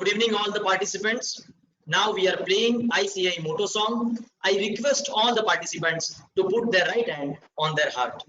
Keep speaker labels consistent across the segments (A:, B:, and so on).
A: Good evening, all the participants. Now we are playing ICI Moto song. I request all the participants to put their right hand on their heart.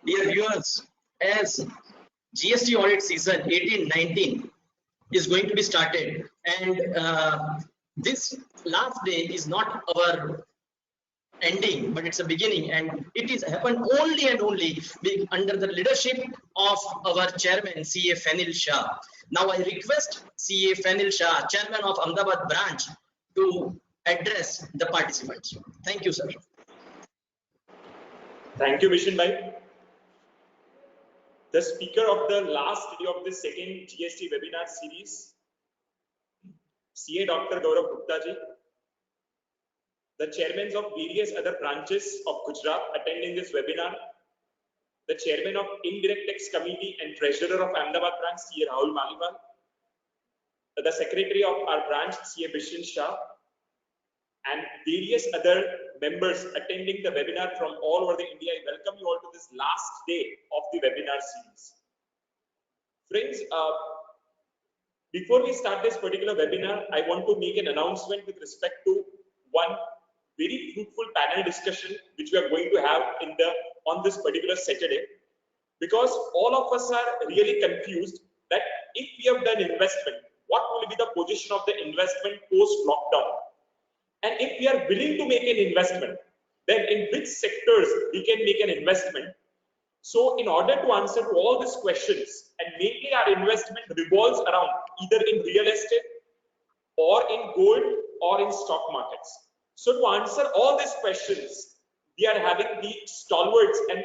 A: Dear viewers, as GST audit season 18-19 is going to be started, and this last day is not our ending, but it's a beginning, and it is happened only and only under the leadership of our chairman CA Fenil Shah. Now I request CA Fenil Shah, chairman of Ahmedabad branch, to address the participants. Thank you, sir.
B: Thank you, Mission Bhai. The speaker of the last day of the second GST webinar series, CA Dr. Gaurav Gupta ji, the chairmen of various other branches of Gujarat attending this webinar, the chairman of Indirect Tax Committee and treasurer of Ahmedabad branch, CA Rahul Maliwal, the secretary of our branch, CA Bishan Shah, and various other members attending the webinar from all over the India. I welcome you all to this last day of the webinar series. Friends, before we start this particular webinar, I want to make an announcement with respect to one very fruitful panel discussion which we are going to have on this particular Saturday, because all of us are really confused that if we have done investment, what will be the position of the investment post lockdown, and if we are willing to make an investment, then in which sectors we can make an investment. So in order to answer to all these questions, and mainly our investment revolves around either in real estate or in gold or in stock markets. So to answer all these questions, we are having the stalwarts and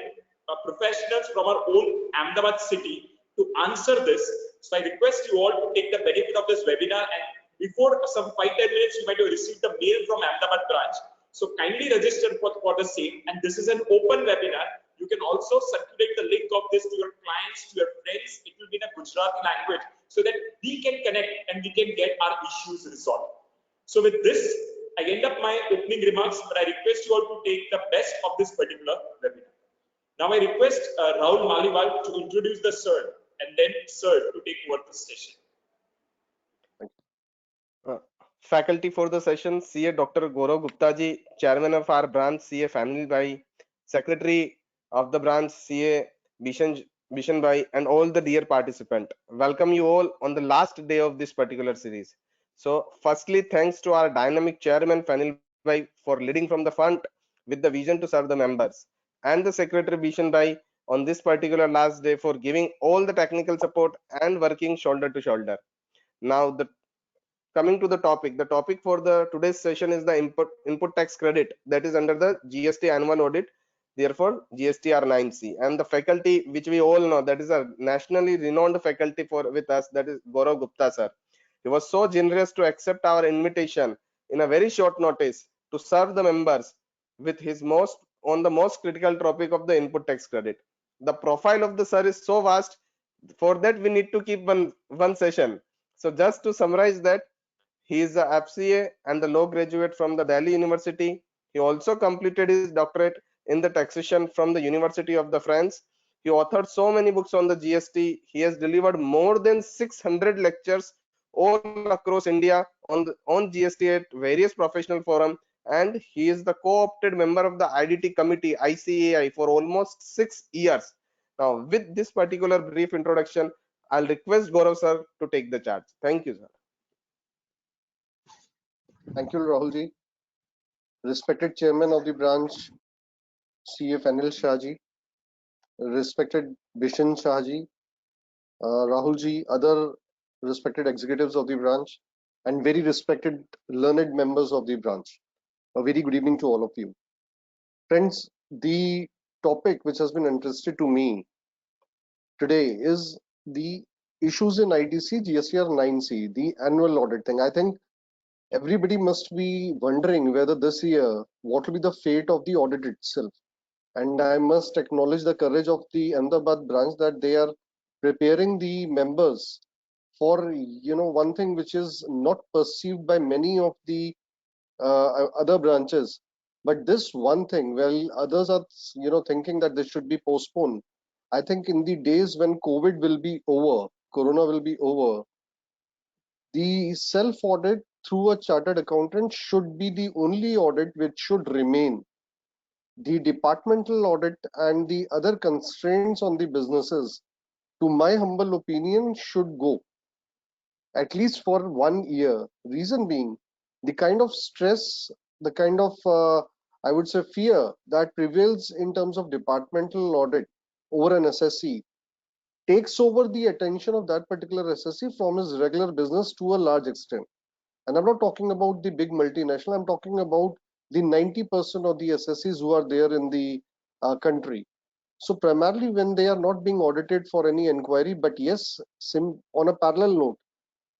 B: professionals from our own Ahmedabad city to answer this. So I request you all to take the benefit of this webinar, and before some 5-10 minutes, you might have received a mail from Ahmedabad branch. So kindly register for the same, and this is an open webinar. You can also circulate the link of this to your clients, to your friends. It will be in a Gujarati language so that we can connect and we can get our issues resolved. So with this, I end up my opening remarks, but I request you all to take the best of this particular webinar. Now I request Rahul Maliwal to introduce the sir, and then sir to take over the session.
C: Faculty for the session, CA Dr. Gaurav Gupta ji, chairman of our branch, CA Family Bhai, secretary of the branch, CA Bishan Bhai, and all the dear participant. Welcome you all on the last day of this particular series. So firstly, thanks to our dynamic chairman Fenil Bhai for leading from the front with the vision to serve the members, and the secretary Bishan Bhai on this particular last day for giving all the technical support and working shoulder to shoulder. Now coming to the topic for the today's session is the input tax credit that is under the GST annual audit, therefore GSTR 9C, and the faculty which we all know, that is a nationally renowned faculty with us, that is Gaurav Gupta sir. He was so generous to accept our invitation in a very short notice to serve the members with his on the most critical topic of the input tax credit. The profile of the sir is so vast, for that we need to keep one session. So just to summarize that, he is a FCA and the law graduate from the Delhi University. He also completed his doctorate in the taxation from the University of the France. He authored so many books on the GST. He has delivered more than 600 lectures all across India on GST at various professional forums, and he is the co-opted member of the IDT committee ICAI for almost 6 years. Now, with this particular brief introduction, I'll request Gaurav sir to take the charge. Thank you, sir.
D: Thank you, Rahulji. Respected Chairman of the branch, CA Fenil Shahji, respected Bishan Shahji, Rahulji, other respected executives of the branch, and very respected learned members of the branch. A very good evening to all of you. Friends, the topic which has been interested to me today is the issues in ITC GSTR 9C, the annual audit thing. I think everybody must be wondering whether this year, what will be the fate of the audit itself. And I must acknowledge the courage of the Ahmedabad branch that they are preparing the members for one thing which is not perceived by many of the other branches. But this one thing, well, others are thinking that this should be postponed. I think in the days when COVID will be over, Corona will be over, the self audit through a chartered accountant should be the only audit which should remain. The departmental audit and the other constraints on the businesses, to my humble opinion, should go at least for 1 year. Reason being, the kind of stress, the kind of I would say fear that prevails in terms of departmental audit over an SSC takes over the attention of that particular SSC from his regular business to a large extent. And I'm not talking about the big multinational, I'm talking about the 90% of the SSCs who are there in the country. So primarily when they are not being audited for any inquiry, but yes, on a parallel note,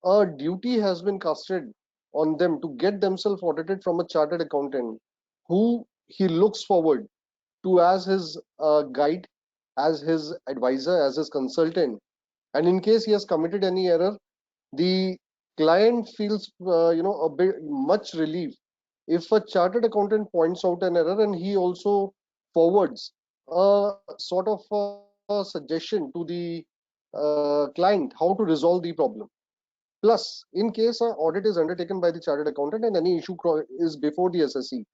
D: a duty has been casted on them to get themselves audited from a chartered accountant who he looks forward to as his guide, as his advisor, as his consultant. And in case he has committed any error, the client feels a bit much relief if a chartered accountant points out an error and he also forwards a sort of a suggestion to the client how to resolve the problem. Plus, in case an audit is undertaken by the chartered accountant and any issue is before the SSC,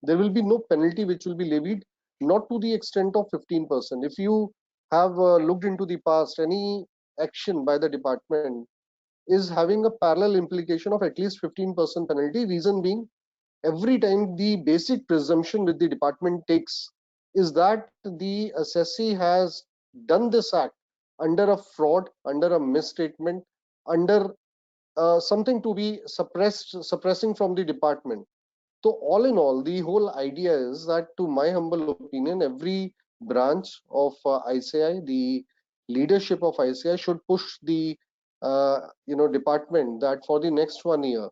D: there will be no penalty which will be levied, not to the extent of 15%. If you have looked into the past, any action by the department is having a parallel implication of at least 15% penalty. Reason being, every time the basic presumption which the department takes is that the assessee has done this act under a fraud, under a misstatement, under something to be suppressing from the department. So all in all, the whole idea is that, to my humble opinion, every branch of ICAI, the leadership of ICAI should push the department that for the next 1 year,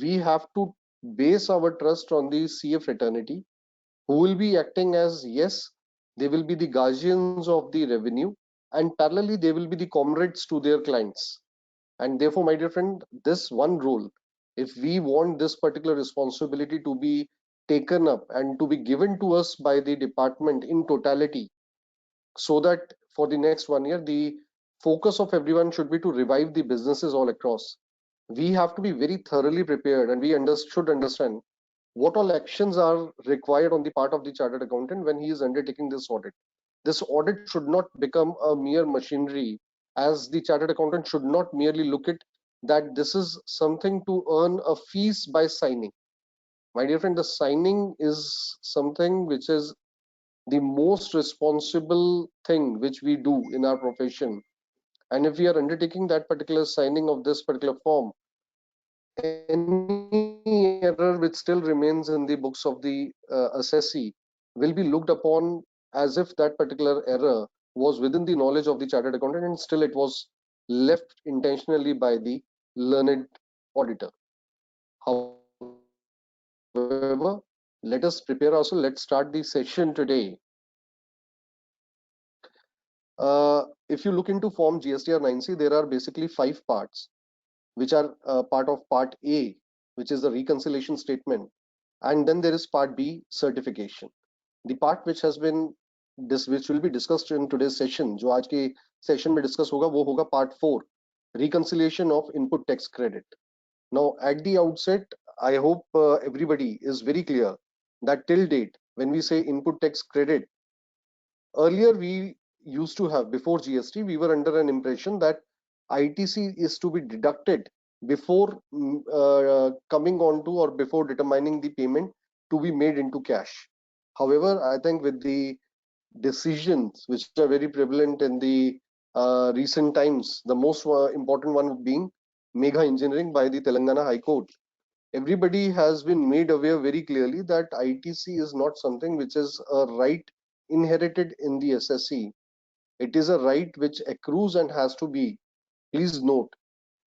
D: we have to base our trust on the CA fraternity, who will be acting as, yes, they will be the guardians of the revenue, and parallelly they will be the comrades to their clients. And therefore, my dear friend, this one role, if we want this particular responsibility to be taken up and to be given to us by the department in totality, so that for the next 1 year, the focus of everyone should be to revive the businesses all across. We have to be very thoroughly prepared, and we should understand what all actions are required on the part of the chartered accountant when he is undertaking this audit. This audit should not become a mere machinery, as the chartered accountant should not merely look at that this is something to earn a fees by signing. My dear friend, the signing is something which is the most responsible thing which we do in our profession. And if we are undertaking that particular signing of this particular form, any error which still remains in the books of the assessee will be looked upon as if that particular error was within the knowledge of the chartered accountant, and still it was left intentionally by the learned auditor. However, let us prepare ourselves. Let's start the session today. If you look into form GSTR 9C, there are basically 5 parts, which are part of part A, which is the reconciliation statement. And then there is part B, certification. The part which has been which will be discussed in today's session, जो आज के session में discuss होगा, वो होगा part 4, reconciliation of input tax credit. Now, at the outset, I hope everybody is very clear that till date, when we say input tax credit, earlier we used to have, before GST, we were under an impression that ITC is to be deducted before coming on to or before determining the payment to be made into cash. However, I think with the decisions which are very prevalent in the recent times, the most important one being Mega Engineering by the Telangana High Court, everybody has been made aware very clearly that ITC is not something which is a right inherited in the SSC. It is a right which accrues and has to be, please note,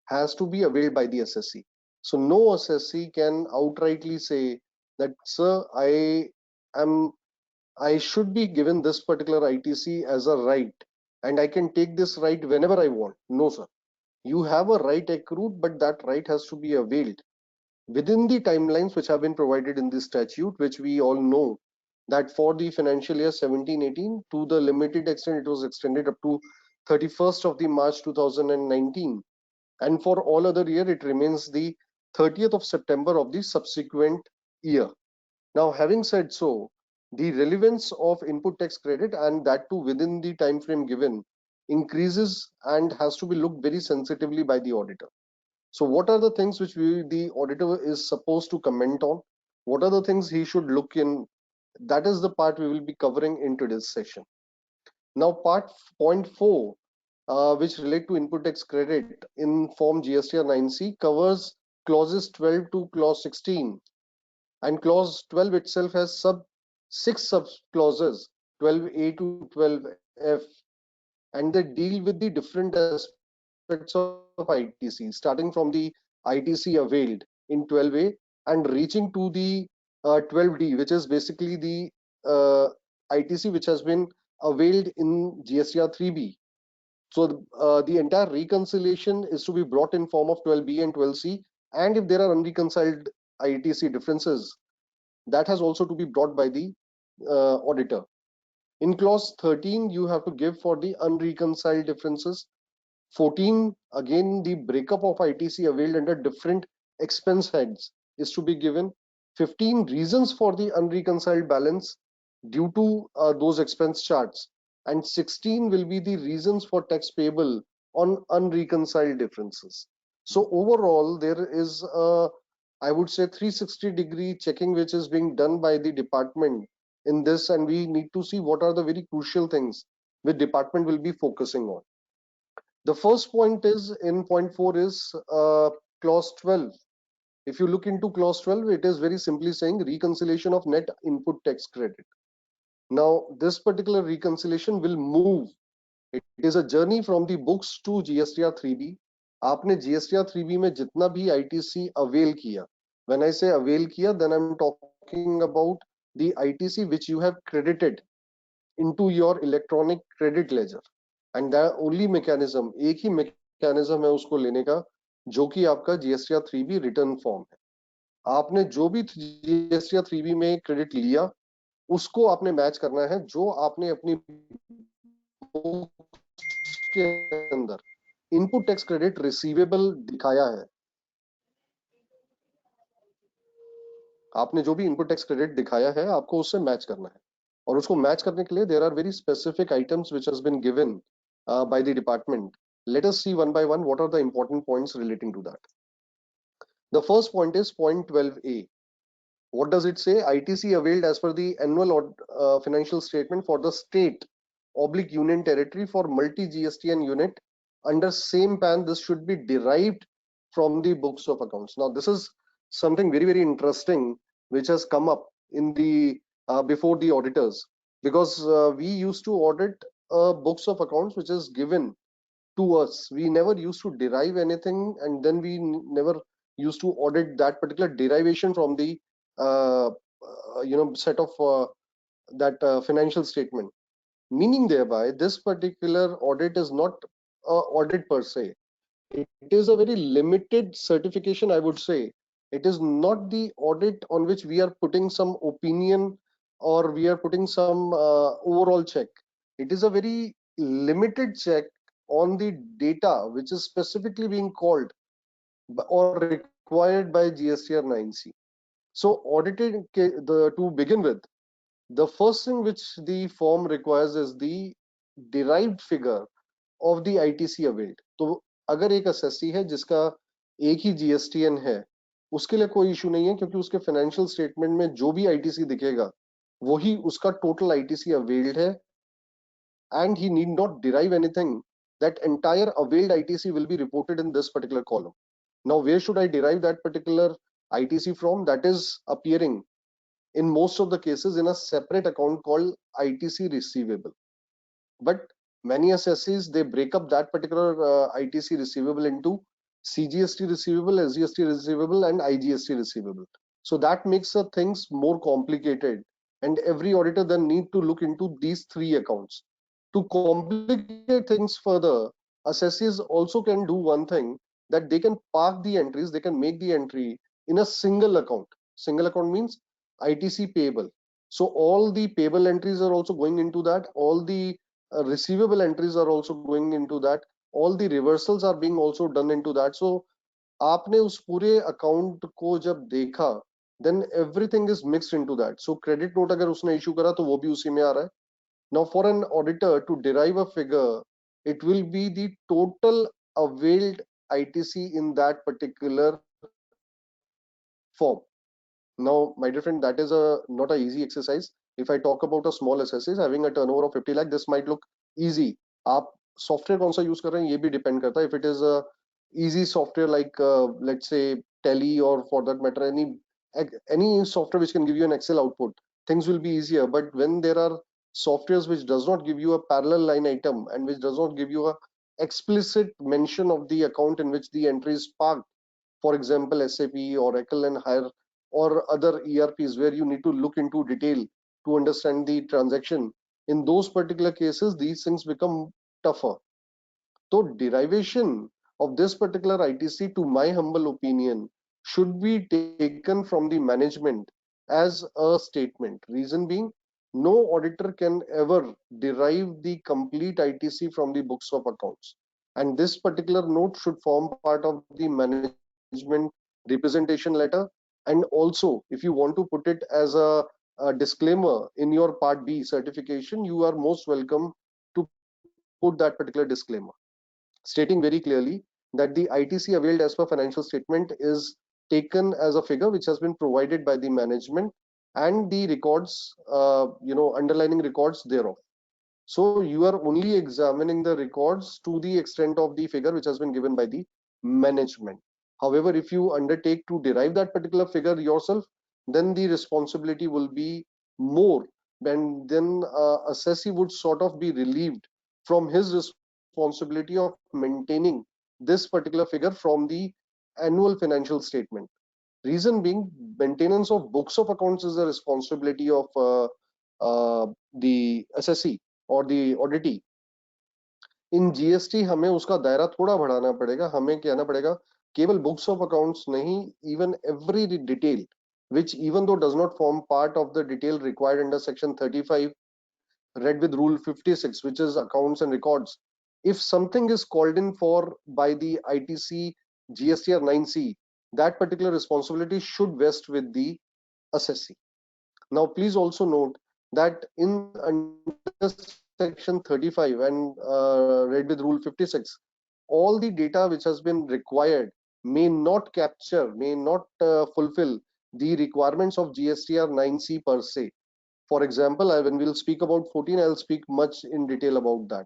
D: has to be availed by the SSC. So no SSC can outrightly say that, sir, I should be given this particular ITC as a right and I can take this right whenever I want. No, sir. You have a right accrued, but that right has to be availed within the timelines which have been provided in the statute, which we all know that for the financial year 17-18, to the limited extent it was extended up to 31st of the March 2019, and for all other year it remains the 30th of September of the subsequent year. Now, having said so, the relevance of input tax credit, and that too within the time frame given, increases and has to be looked very sensitively by the auditor. So what are the things which the auditor is supposed to comment on? What are the things he should look in? That is the part we will be covering in today's session. Now, point 4, which relate to input tax credit in form GSTR 9C, covers clauses 12 to clause 16. And clause 12 itself has 6 sub clauses, 12A to 12F, and they deal with the different aspects of ITC, starting from the ITC availed in 12A and reaching to the 12D, which is basically the ITC which has been availed in GSTR 3B. So the entire reconciliation is to be brought in form of 12B and 12C, and if there are unreconciled ITC differences, that has also to be brought by the auditor. In clause 13, you have to give for the unreconciled differences. 14, again, the breakup of ITC availed under different expense heads is to be given. 15, reasons for the unreconciled balance due to those expense charts. And 16 will be the reasons for tax payable on unreconciled differences. So overall, there is a, I would say, 360-degree checking which is being done by the department in this, and we need to see what are the very crucial things which department will be focusing on. The first point is in point 4 is clause 12. If you look into clause 12, it is very simply saying reconciliation of net input tax credit. Now, this particular reconciliation will move. It is a journey from the books to GSTR 3B. आपने GSTR 3B में जितना भी ITC avail किया, when I say avail किया, then I'm talking about the ITC which you have credited into your electronic credit ledger, and the only mechanism, एक ही mechanism है उसको लेने का, जो कि आपका GSTR 3B return form है. आपने जो भी GSTR 3B में credit लिया, उसको आपने मैच करना है जो आपने अपनी के अंदर इनपुट टैक्स क्रेडिट रिसीवेबल दिखाया है. आपने जो भी इनपुट टैक्स क्रेडिट दिखाया है, आपको उससे मैच करना है, और उसको मैच करने के लिए there are very specific items which has been given by the department. Let us see one by one what are the important points relating to that. The first point is point 12A. What does it say? ITC availed as per the annual financial statement for the state / union territory for multi GSTN unit under same PAN. This should be derived from the books of accounts. Now, this is something very, very interesting which has come up in the before the auditors, because we used to audit books of accounts which is given to us. We never used to derive anything, and then we never used to audit that particular derivation from the set of that financial statement. Meaning thereby, this particular audit is not audit per se. It is a very limited certification, I would say. It is not the audit on which we are putting some opinion or we are putting some overall check. It is a very limited check on the data which is specifically being called or required by GSTR 9C. So auditing to begin with, the first thing which the form requires is the derived figure of the ITC availed. तो अगर एक assessee है जिसका एक ही GSTN है, उसके लिए कोई इशू नहीं है, क्योंकि उसके फाइनेंशियल स्टेटमेंट में जो भी ITC दिखेगा वही उसका टोटल ITC availed है, and he need not derive anything. That entire availed ITC will be reported in this particular column. Now where should I derive that particular ITC from? That is appearing in most of the cases in a separate account called ITC receivable. But many assessees, they break up that particular ITC receivable into CGST receivable, SGST receivable, and IGST receivable. So that makes the things more complicated, and every auditor then need to look into these three accounts. To complicate things further, assessees also can do one thing, that they can park the entries, they can make the entry in a single account. Single account means ITC payable. So all the payable entries are also going into that, all the receivable entries are also going into that, all the reversals are being also done into that. So आपने उस पूरे account को जब देखा, then everything is mixed into that. So credit note अगर उसने issue करा तो वो भी उसी में आ रहा है. Now for an auditor to derive a figure, it will be the total availed ITC in that particular form. Now, my dear friend, that is not an easy exercise. If I talk about a small assessee having a turnover of 50 lakh, this might look easy. आप software कौन सा use कर रहे हैं ये भी depend करता है. If it is a easy software like let's say Tally, or for that matter any software which can give you an Excel output, things will be easier. But when there are softwares which does not give you a parallel line item and which does not give you a explicit mention of the account in which the entry is parked, for example SAP, Oracle and higher, or other ERPs where you need to look into detail to understand the transaction, in those particular cases these things become tougher. So derivation of this particular ITC, to my humble opinion, should be taken from the management as a statement. Reason being, no auditor can ever derive the complete ITC from the books of accounts, and this particular note should form part of the management representation letter. And also, if you want to put it as a disclaimer in your Part B certification, you are most welcome to put that particular disclaimer, stating very clearly that the ITC availed as per financial statement is taken as a figure which has been provided by the management, and the records, underlining records thereof. So you are only examining the records to the extent of the figure which has been given by the management. However, if you undertake to derive that particular figure yourself, then the responsibility will be more, and then assessee would sort of be relieved from his responsibility of maintaining this particular figure from the annual financial statement. Reason being, maintenance of books of accounts is the responsibility of the assessee or the auditee. In GST हमें उसका दायरा थोड़ा बढ़ाना पड़ेगा. हमें कहना पड़ेगा केवल बुक्स ऑफ अकाउंट्स नहीं, even every detail which even though does not form part of the detail required under section 35 read with rule 56, which is accounts and records, if something is called in for by the ITC GSTR 9C, that particular responsibility should vest with the assessee. Now please also note that in under section 35 and read with rule 56, all the data which has been required may not capture, may not fulfill the requirements of GSTR 9C per se. For example, when we'll speak about 14, I'll speak much in detail about that.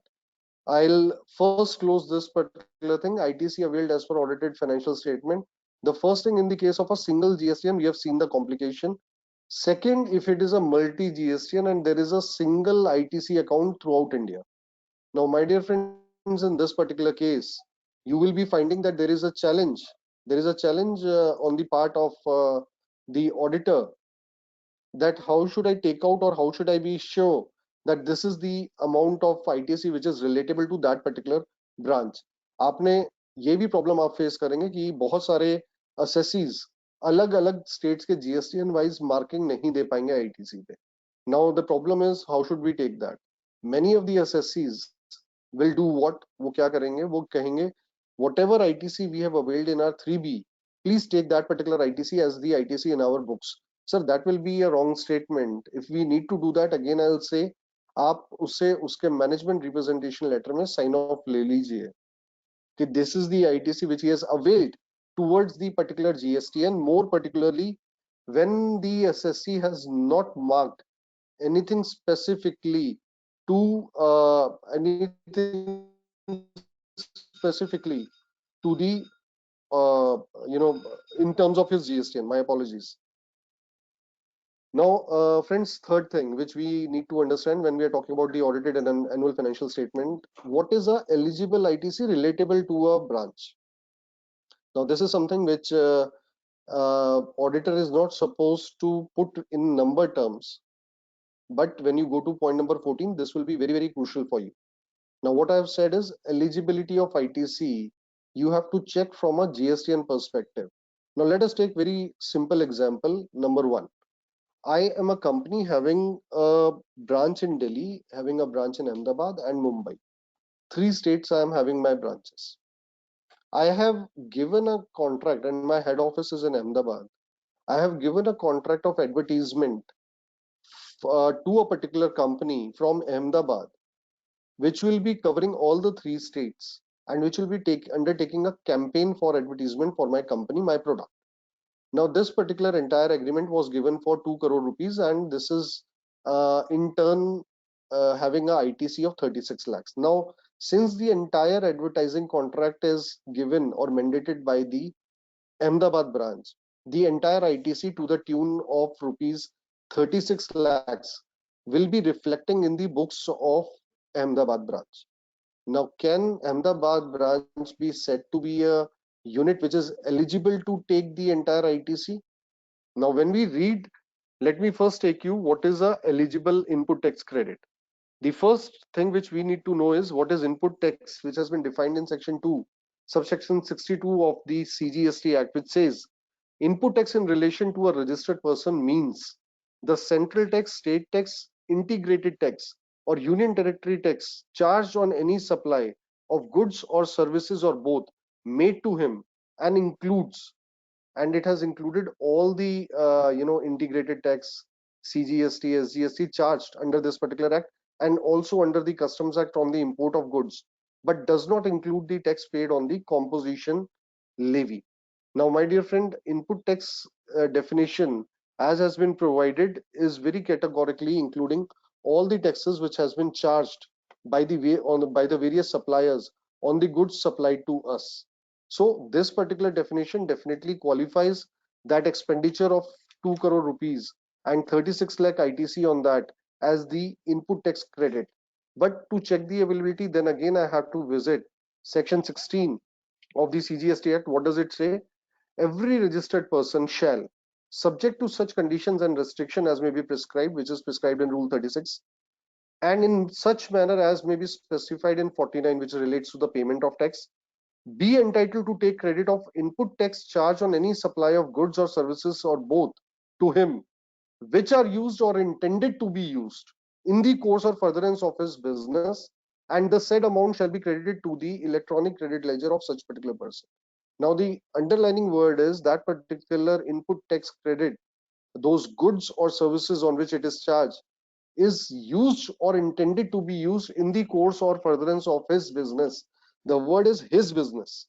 D: I'll first close this particular thing, ITC availed as per audited financial statement. The first thing, in the case of a single GSTN, we have seen the complication. Second, if it is a multi GSTN and there is a single ITC account throughout India. Now, my dear friends, in this particular case, you will be finding that there is a challenge. There is a challenge on the part of the auditor, that how should I take out, or how should I be sure that this is the amount of ITC which is relatable to that particular branch. आपने ये भी problem आप face करेंगे कि बहुत सारे assessees अलग अलग स्टेट्स के GSTN वाइज मार्किंग नहीं दे पाएंगे ITC पे. Now the problem is, how should we take that? Many of the SSCs will do what? वो क्या करेंगे? वो कहेंगे, whatever ITC we have availed in our 3B, please take that particular ITC as the ITC in our books. Sir, that will be a wrong statement. If we need to do that, again I'll say, आप उससे उसके management representation letter में sign of ले लीजिए कि this is the ITC which he has availed towards the particular GST, and more particularly when the SSC has not marked anything specifically to anything specifically to the you know, in terms of his GSTN. My apologies. Now, friends, third thing which we need to understand when we are talking about the audited and an annual financial statement, what is a eligible ITC relatable to a branch? Now, this is something which auditor is not supposed to put in number terms, but when you go to point number 14, this will be very, very crucial for you. Now, what I have said is eligibility of ITC, you have to check from a GSTN perspective. Now, let us take very simple example. Number one, I am a company having a branch in Delhi, having a branch in Ahmedabad and Mumbai. 3 states I am having my branches. I have given a contract, and my head office is in Ahmedabad. I have given a contract of advertisement to a particular company from Ahmedabad, which will be covering all the 3 states and which will be undertaking a campaign for advertisement for my company, my product. Now, this particular entire agreement was given for 2 crore rupees, and this is in turn having a ITC of 36 lakhs. Now, since the entire advertising contract is given or mandated by the Ahmedabad branch, the entire ITC to the tune of rupees 36 lakhs will be reflecting in the books of Ahmedabad branch. Now, can Ahmedabad branch be said to be a unit which is eligible to take the entire ITC? Now, when we read, let me first take you what is a eligible input tax credit. The first thing which we need to know is what is input tax, which has been defined in section 2, subsection 62 of the CGST Act, which says input tax in relation to a registered person means the central tax, state tax, integrated tax, or union territory tax charged on any supply of goods or services or both made to him, and includes, and it has included all the integrated tax, CGST, SGST charged under this particular act, and also under the Customs Act on the import of goods, but does not include the tax paid on the composition levy. Now, my dear friend, input tax definition as has been provided is very categorically including all the taxes which has been charged by the by the various suppliers on the goods supplied to us. So this particular definition definitely qualifies that expenditure of 2 crore rupees and 36 lakh ITC on that as the input tax credit. But to check the availability, then again I have to visit section 16 of the CGST Act. What does it say? Every registered person shall, subject to such conditions and restriction as may be prescribed, which is prescribed in Rule 36, and in such manner as may be specified in 49, which relates to the payment of tax, be entitled to take credit of input tax charge on any supply of goods or services or both to him, which are used or intended to be used in the course or furtherance of his business, and the said amount shall be credited to the electronic credit ledger of such particular person. Now, the underlining word is that particular input tax credit, those goods or services on which it is charged, is used or intended to be used in the course or furtherance of his business. The word is his business,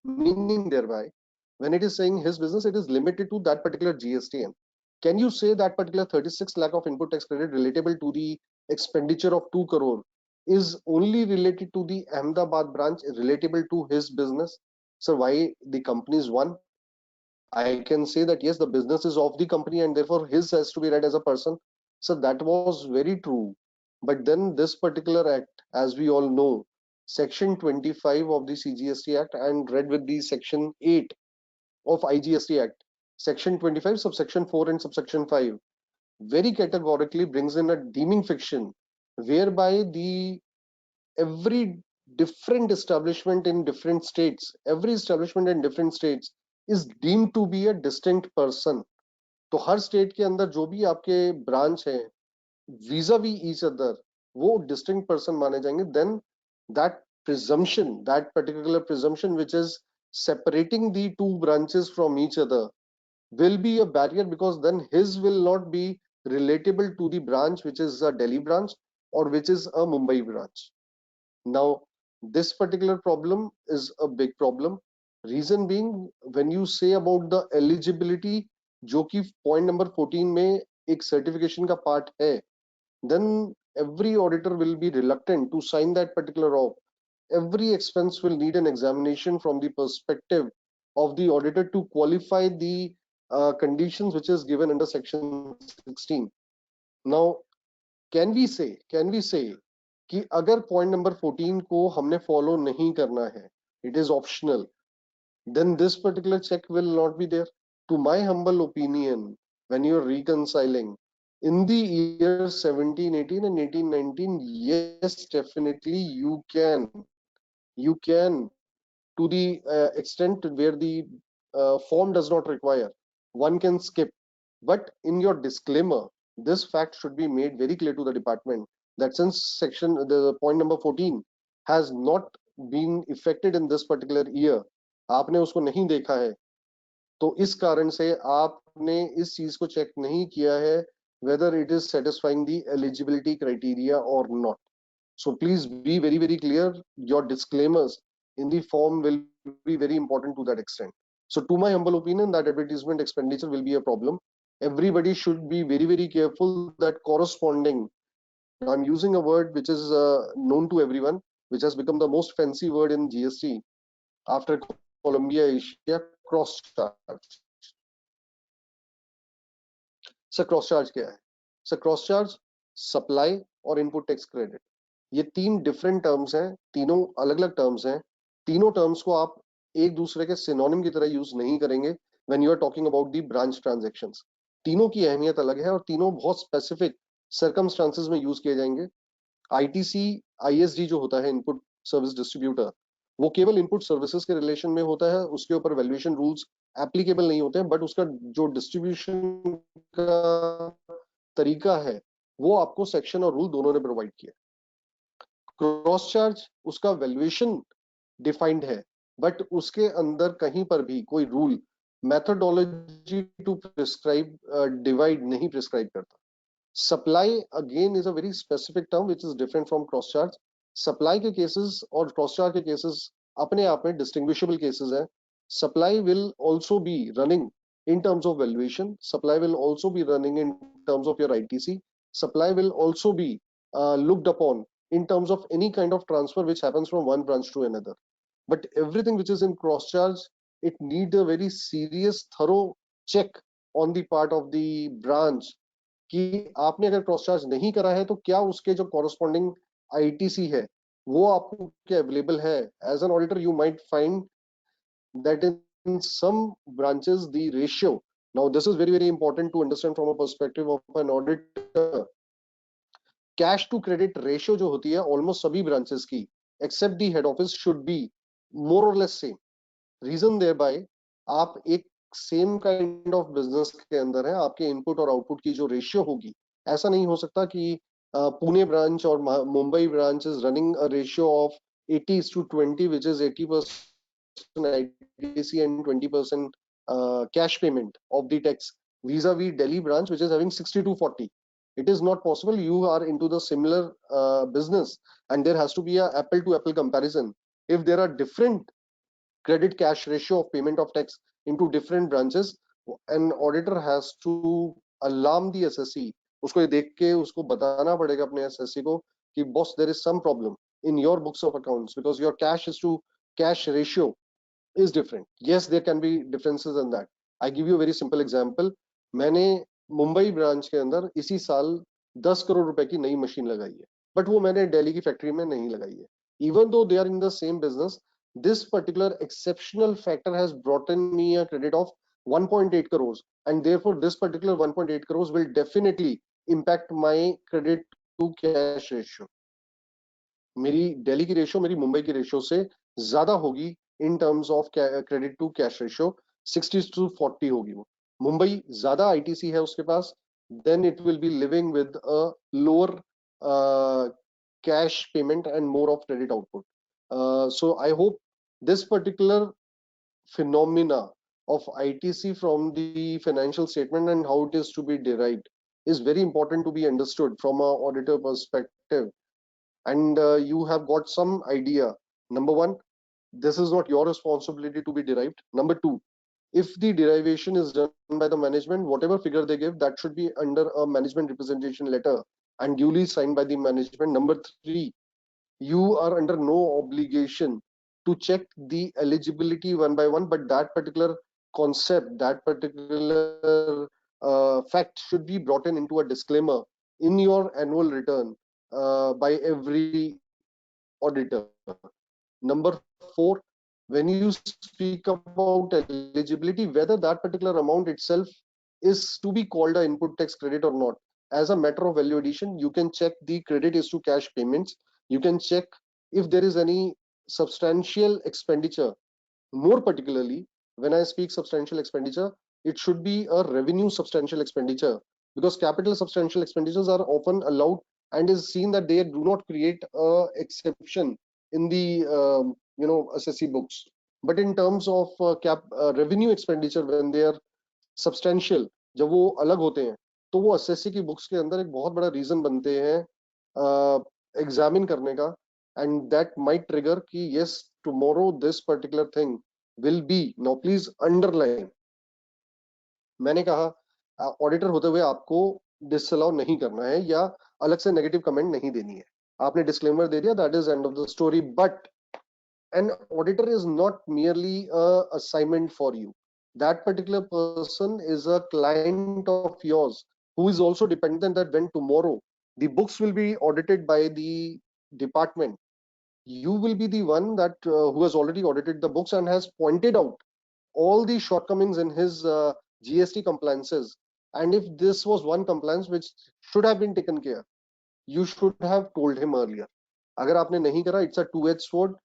D: meaning thereby, when it is saying his business, it is limited to that particular GSTN. Can you say that particular 36 lakh of input tax credit relatable to the expenditure of 2 crore is only related to the Ahmedabad branch, relatable to his business? So why the company is one? I can say that yes, the business is of the company and therefore his has to be read as a person. So that was very true. But then this particular act, as we all know, section 25 of the CGST Act and read with the section 8 of IGST Act, section 25 subsection 4 and subsection 5 very categorically brings in a deeming fiction whereby the every different establishment in different states, every establishment in different states is deemed to be a distinct person. तो हर state के अंदर जो भी आपके branch है vis-a-vis each other वो distinct person माने जाएंगे, then that presumption, that particular presumption which is separating the two branches from each other will be a barrier, because then his will not be relatable to the branch which is a Delhi branch or which is a Mumbai branch. Now, this particular problem is a big problem. Reason being, when you say about the eligibility, जो कि point number 14 में एक certification का part है, then every auditor will be reluctant to sign that particular off. Every expense will need an examination from the perspective of the auditor to qualify the conditions which is given under section 16. Now, can we say कि अगर point number 14 को हमने follow नहीं करना है, it is optional, then this particular check will not be there. To my humble opinion, when you're reconciling in the year 1718 and 1819, yes, definitely you can to the extent where the form does not require, one can skip. But in your disclaimer, this fact should be made very clear to the department that since section the point number 14 has not been effected in this particular year, आपने उसको नहीं देखा है, तो इस कारण से आपने इस चीज को चेक नहीं किया है whether it is satisfying the eligibility criteria or not. So please be very clear. Your disclaimers in the form will be very important to that extent. So to my humble opinion, that advertisement expenditure will be a problem. Everybody should be very careful that corresponding, I'm using a word which is known to everyone, which has become the most fancy word in GST after Columbia Asia, cross charge. Sir cross charge क्या है? Sir cross charge supply और input tax credit, ये तीन different terms हैं, तीनों अलग अलग terms हैं. तीनों टर्म्स को आप एक दूसरे के सिनोनिम की तरह यूज नहीं करेंगे when you are talking about the branch transactions. तीनों की अहमियत अलग है और तीनों बहुत स्पेसिफिक सर्कमस्टांसेस में यूज किए जाएंगे. आईटीसी आईएसडी जो होता है इनपुट सर्विस डिस्ट्रीब्यूटर, वो केवल इनपुट सर्विसेज के रिलेशन में होता है, उसके ऊपर वैल्यूएशन रूल्स एप्लीकेबल नहीं होते हैं, बट उसका जो डिस्ट्रीब्यूशन का तरीका है वो आपको सेक्शन और रूल दोनों ने प्रोवाइड किया. क्रॉस चार्ज उसका वैल्यूएशन डिफाइंड है, बट उसके अंदर कहीं पर भी कोई rule methodology to prescribe divide नहीं प्रिस्क्राइब करता. Supply again is a very specific term which is different from cross charge. Supply के केसेस और क्रॉस चार्ज के केसेस अपने आप में डिस्टिंग्विशेबल केसेस हैं. Supply will also be running in terms of valuation. Supply will also be running in terms of your ITC. Supply will also be looked upon in terms of any kind of transfer which happens from one branch to another. But everything which is in cross charge, it needs a very serious, thorough check on the part of the branch कि आपने अगर cross charge नहीं करा है तो क्या उसके जो कॉरस्पॉन्डिंग आईटीसी है वो आपको क्या अवेलेबल है. As an auditor you might find that in some branches the ratio, now this is very important to understand from a perspective of an auditor, cash to credit ratio जो होती है almost सभी branches की except the head office should be more or less same. reason thereby आप एक same kind of business के अंदर है, आपके इनपुट और आउटपुट की जो रेशियो होगी, ऐसा नहीं हो सकता कि पुणे ब्रांच और Mumbai branch is running a ratio of 80:20 which is 80% ITC and 20% cash payment of the tax vis-a-vis Delhi branch which is having 60:40. It is not possible. You are into the similar business and there has to be a apple to apple comparison. If there are different credit cash ratio of payment of tax into different branches, an auditor has to alarm the SSC. उसको ये देख के उसको बताना पड़ेगा अपने SSC को कि boss there is some problem in your books of accounts because your cash is to cash ratio is different. Yes, there can be differences in that. I give you a very simple example. मैंने Mumbai branch के अंदर इसी साल 10 करोड़ रुपए की नई machine लगाई है, बट वो मैंने दिल्ली की फैक्ट्री में नहीं लगाई है. Even though they are in the same business, this particular exceptional factor has brought in me a credit of 1.8 crores and therefore this particular 1.8 crores will definitely impact my credit to cash ratio. मेरी दिल्ली की ratio मेरी मुंबई की ratio से ज्यादा होगी in terms of credit to cash ratio. 60:40 होगी वो. मुंबई ज्यादा ITC है उसके पास, then it will be living with a lower cash payment and more of credit output. So I hope this particular phenomena of ITC from the financial statement and how it is to be derived is very important to be understood from a auditor perspective. And you have got some idea. Number one, this is not your responsibility to be derived. Number two, if the derivation is done by the management, whatever figure they give, that should be under a management representation letter and duly signed by the management. Number three, you are under no obligation to check the eligibility one by one, but that particular concept, that particular fact should be brought in into a disclaimer in your annual return by every auditor. Number four, when you speak about eligibility, whether that particular amount itself is to be called an input tax credit or not, as a matter of value addition, you can check the credit is to cash payments. You can check if there is any substantial expenditure. More particularly, when I speak substantial expenditure, it should be a revenue substantial expenditure, because capital substantial expenditures are often allowed and is seen that they do not create a exception in the assessee books. But in terms of revenue expenditure, when they are substantial, जब वो अलग होते हैं, तो वो assessee की books के अंदर एक बहुत बड़ा reason बनते हैं examine करने का, and that might trigger कि yes, tomorrow this particular thing will be. Now please underline, मैंने कहा ऑडिटर होते हुए आपको डिसअलाउ नहीं करना है या अलग से नेगेटिव कमेंट नहीं देनी है. आपने डिस्क्लेमर दे दिया, that is end of the story. But an auditor is not merely a assignment for you. That particular person is a client of yours who is also dependent that when tomorrow the books will be audited by the department, you will be the one that who has already audited the books and has pointed out all the shortcomings in his GST compliances. And if this was one compliance which should have been taken care, you should have told him earlier. अगर आपने नहीं करा, it's a two-edged sword.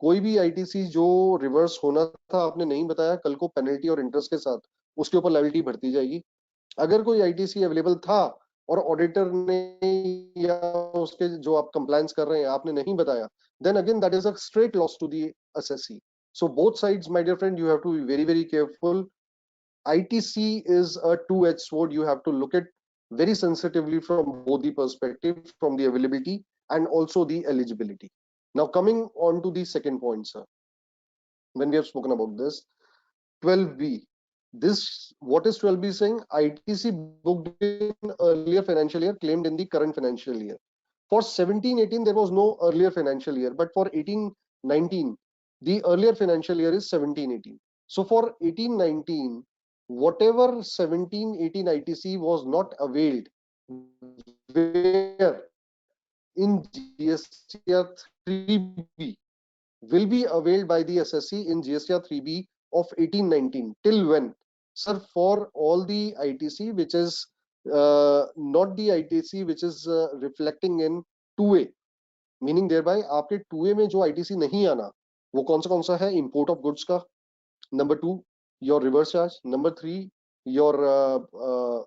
D: कोई भी ITC जो reverse होना था आपने नहीं बताया, कल को पेनल्टी और इंटरेस्ट के साथ उसके ऊपर लायबिलिटी भरती जाएगी. अगर कोई ITC अवेलेबल था और ऑडिटर ने या उसके जो आप कंप्लायंस कर रहे हैं आपने नहीं बताया, then again that is a straight loss to the assessee. So both sides, my dear friend, you have to be very, very careful. ITC is a two-edged sword. You have to look at very sensitively from both the perspective, from the availability and also the eligibility. Now coming on to the second point, sir. When we have spoken about this, 12B. This, what is 12B saying? ITC booked in earlier financial year claimed in the current financial year. For 17-18 there was no earlier financial year, but for 18-19 the earlier financial year is 17-18. So for 18-19, whatever 17-18 ITC was not availed, where in GSTR 3B will be availed by the assessee in GSTR 3B of 18-19. Till when? Sir, for all the ITC which is not the ITC which is reflecting in 2A, meaning thereby आपके 2A में जो ITC नहीं आना, वो कौन सा है? Import of goods का. Number 2, your reverse charge. Number 3, your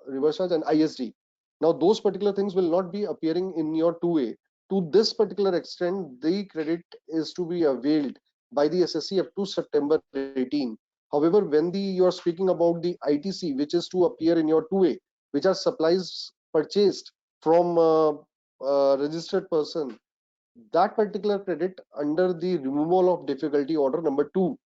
D: reverse charge and ISD. Now those particular things will not be appearing in your 2A. To this particular extent, the credit is to be availed by the assessee up to September 18. However, when you are speaking about the ITC which is to appear in your 2A, which are supplies purchased from registered person, that particular credit under the removal of difficulty order number 2,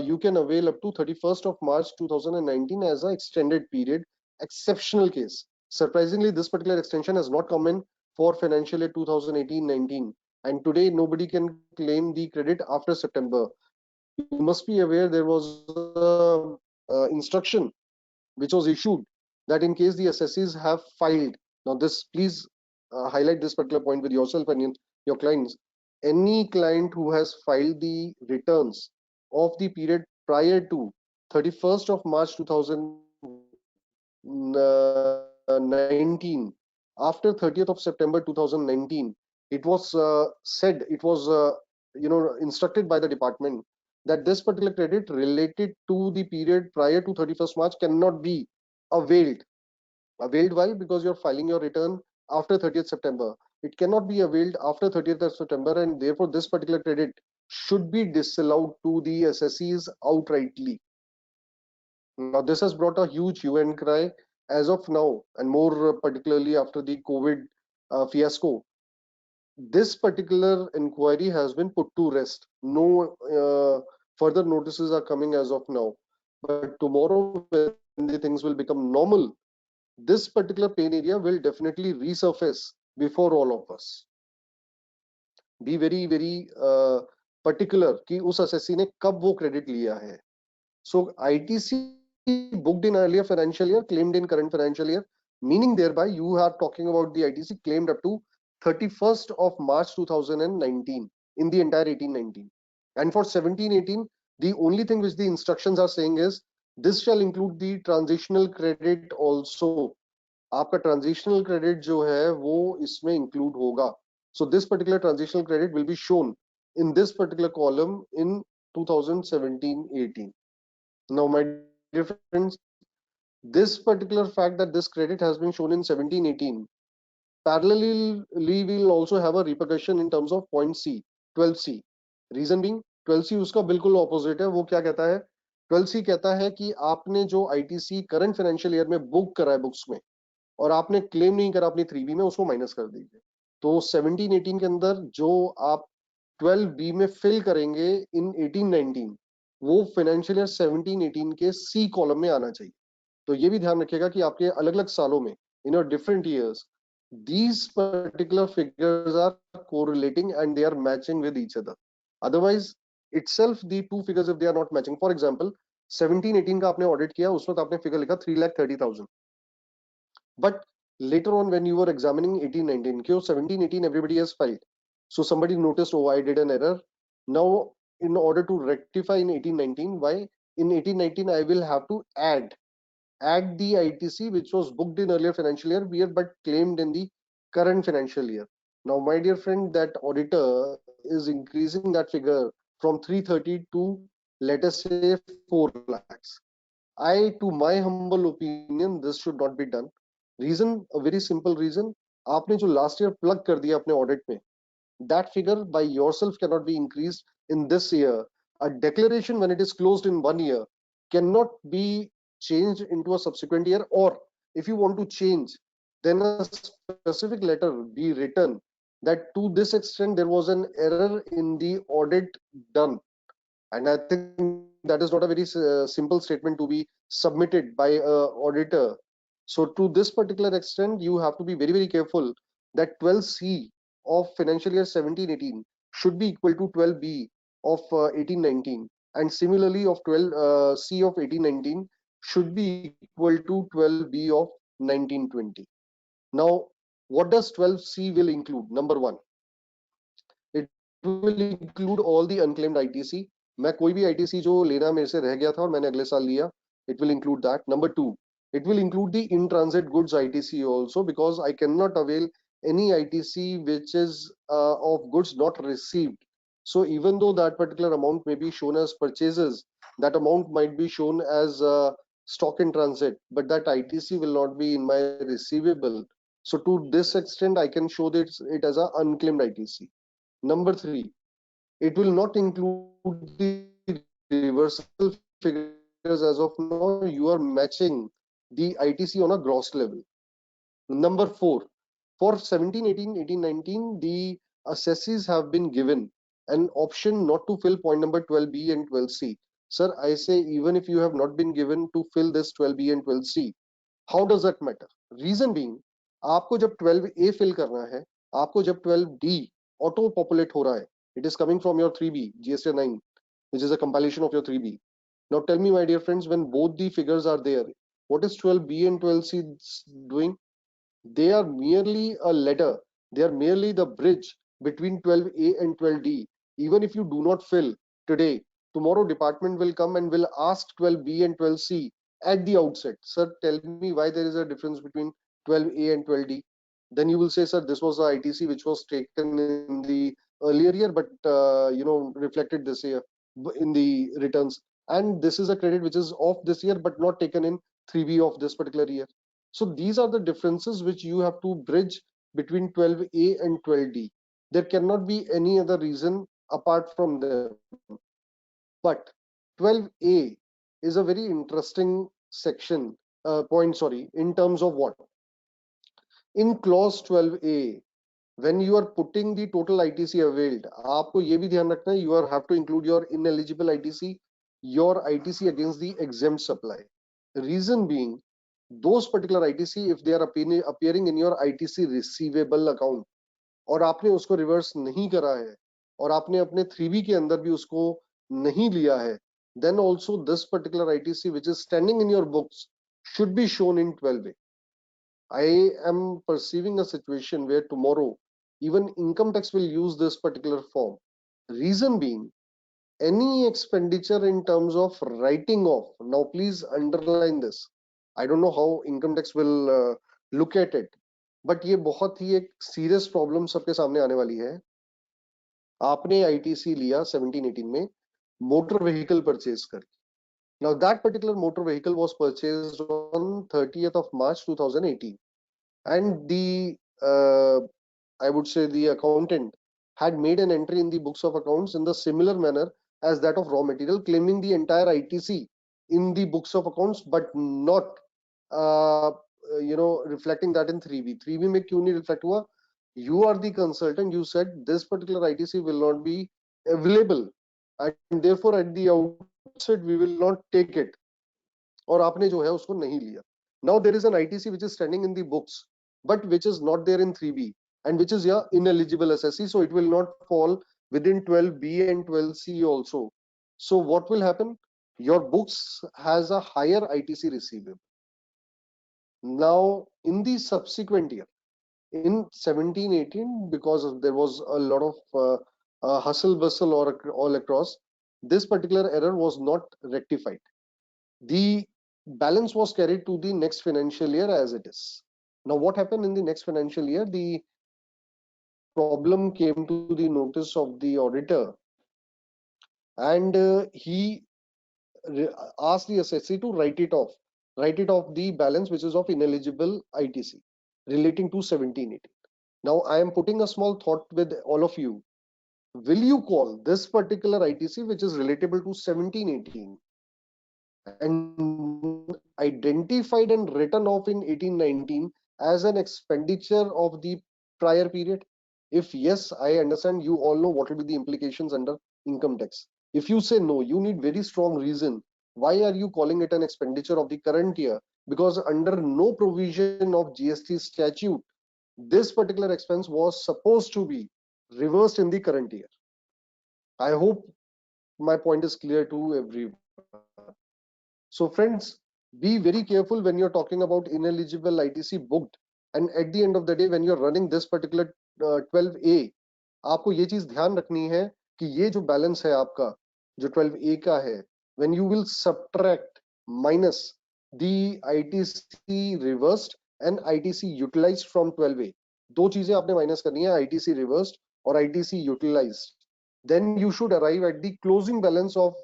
D: you can avail up to 31st of March 2019 as an extended period, exceptional case. Surprisingly, this particular extension has not come in for financial year 2018-19, and today nobody can claim the credit after September. You must be aware there was instruction which was issued that in case the assessees have filed, now this please highlight this particular point with yourself and your clients. Any client who has filed the returns of the period prior to 31st of March 2019, after 30th of September 2019, it was said, it was instructed by the department that this particular credit related to the period prior to 31st March cannot be availed. Availed why? Because you're filing your return after 30th September. It cannot be availed after 30th of September, and therefore this particular credit should be disallowed to the assessees outrightly. Now, this has brought a huge hue and cry as of now, and more particularly after the COVID fiasco. This particular inquiry has been put to rest. No further notices are coming as of now. But tomorrow, when the things will become normal, this particular pain area will definitely resurface before all of us. Be very particular कि उस assessee ने कब वो credit लिया है. So ITC booked in earlier financial year, claimed in current financial year, meaning thereby you are talking about the ITC claimed up to 31st of March 2019 in the entire 18-19. And for 17-18, the only thing which the instructions are saying is this shall include the transitional credit also. आपका transitional credit जो है वो इसमें include होगा. So this particular transitional credit will be shown in this particular column in 2017-18. Now, my dear friends, this particular fact that this credit has been shown in 17-18, parallelly will also have a repercussion in terms of point C, 12C. Reason being, 12C उसका बिल्कुल opposite है. वो क्या कहता है? 12C कहता है कि आपने जो ITC current financial year में book करा है books में और आपने claim नहीं करा अपनी 3B में, उसको minus कर दीजिए. तो 17-18 के अंदर जो आप 12B में fill करेंगे in 18-19, वो financial year 17-18 के C column में आना चाहिए. तो ये भी ध्यान रखिएगा कि आपके अलग-अलग सालों में in your different years, these particular figures are correlating and they are matching with each other. Otherwise, itself the two figures, if they are not matching, for example, 17-18 का आपने audit किया, उस वक्त आपने figure लिखा 3,30,000. But later on, when you were examining 18-19, क्यों 17-18 everybody has filed. So somebody noticed, oh, I did an error. Now, in order to rectify in 18-19, why? In 18-19, I will have to add the ITC which was booked in earlier financial year but claimed in the current financial year. Now, my dear friend, that auditor is increasing that figure from 330 to, let us say, 4 lakhs. To my humble opinion, this should not be done. Reason, a very simple reason. आपने जो last year plug कर दिया अपने audit में, that figure by yourself cannot be increased in this year. A declaration when it is closed in 1 year cannot be changed into a subsequent year, or if you want to change, then a specific letter be written that to this extent there was an error in the audit done. And I think that is not a very simple statement to be submitted by a auditor. So to this particular extent, you have to be very careful that 12C of financial year 17-18 should be equal to 12B of 18-19, and similarly of 12C of 18-19 should be equal to 12B of 19-20. Now, what does 12C will include? Number one, it will include all the unclaimed ITC. मैं कोई भी ITC जो लेना मेरे से रह गया था और मैंने अगले साल लिया, it will include that. Number two, it will include the in transit goods ITC also, because I cannot avail any ITC which is of goods not received. So even though that particular amount may be shown as purchases, that amount might be shown as stock in transit, but that ITC will not be in my receivable. So to this extent, I can show it as an unclaimed ITC. Number three, it will not include the reversal figures as of now. You are matching the ITC on a gross level. Number four, for 17-18, 18-19, the assessees have been given an option not to fill point number 12B and 12C. Sir, I say even if you have not been given to fill this 12B and 12C, how does that matter? Reason being, आपको जब 12A fill करना है, आपको जब 12D auto populate हो रहा है, it is coming from your 3B, GST 9, which is a compilation of your 3B. Now tell me, my dear friends, when both the figures are there, what is 12B and 12C doing? They are merely a ladder. They are merely the bridge between 12A and 12D. Even if you do not fill today, tomorrow department will come and will ask 12B and 12C at the outset. Sir, tell me why there is a difference between 12A and 12D. Then you will say, sir, this was the ITC which was taken in the earlier year, but reflected this year. in the returns, and this is a credit which is of this year but not taken in 3B of this particular year. So these are the differences which you have to bridge between 12A and 12D. There cannot be any other reason apart from them. But 12A is a very interesting section, point, sorry, in terms of what? In clause 12A, when you are putting the total ITC availed, आपको ये भी ध्यान रखना है, you are have to include your ineligible ITC, your ITC against the exempt supply. Reason being, those particular ITC, if they are appearing in your ITC receivable account, और आपने उसको reverse नहीं करा है, और आपने अपने 3B के अंदर भी उसको नहीं लिया है, then also this particular ITC which is standing in your books should be shown in 12A. I am perceiving a situation where tomorrow even income tax will use this particular form. Reason being, any expenditure in terms of writing off, now please underline this, I don't know how income tax will look at it, but ये बहुत ही एक serious problem सबके सामने आने वाली है. आपने ITC लिया 17-18 में motor vehicle purchase करके. Now that particular motor vehicle was purchased on 30th of March 2018, and the I would say the accountant had made an entry in the books of accounts in the similar manner as that of raw material, claiming the entire ITC in the books of accounts, but not reflecting that in 3B. 3B में क्यों नहीं reflect हुआ? You are the consultant. You said this particular ITC will not be available, and therefore at the outset we will not take it. और आपने जो है उसको नहीं लिया. Now there is an ITC which is standing in the books, but which is not there in 3B, and which is ineligible SSC, so it will not fall within 12B and 12C also. So what will happen? Your books has a higher ITC receivable. Now in the subsequent year, in 17-18, because there was a lot of hustle bustle all across, this particular error was not rectified. The balance was carried to the next financial year as it is. Now what happened in the next financial year? The problem came to the notice of the auditor, and he asked the assessee to write it off the balance which is of ineligible ITC relating to 17-18. Now I am putting a small thought with all of you. Will you call this particular ITC which is relatable to 17-18 and identified and written off in 18-19 as an expenditure of the prior period? If yes, I understand you all know what will be the implications under income tax. If you say no, you need very strong reason. Why are you calling it an expenditure of the current year? Because under no provision of GST statute, this particular expense was supposed to be reversed in the current year. I hope my point is clear to everyone. So friends, be very careful when you're talking about ineligible ITC booked, and at the end of the day when you're running this particular 12A, आपको ये चीज ध्यान रखनी है कि ये जो balance है आपका जो 12A का है, when you will subtract minus the ITC reversed and ITC utilized from 12A, दो चीजें आपने माइनस करनी है, ITC reversed और ITC utilized, then you should arrive at the closing balance of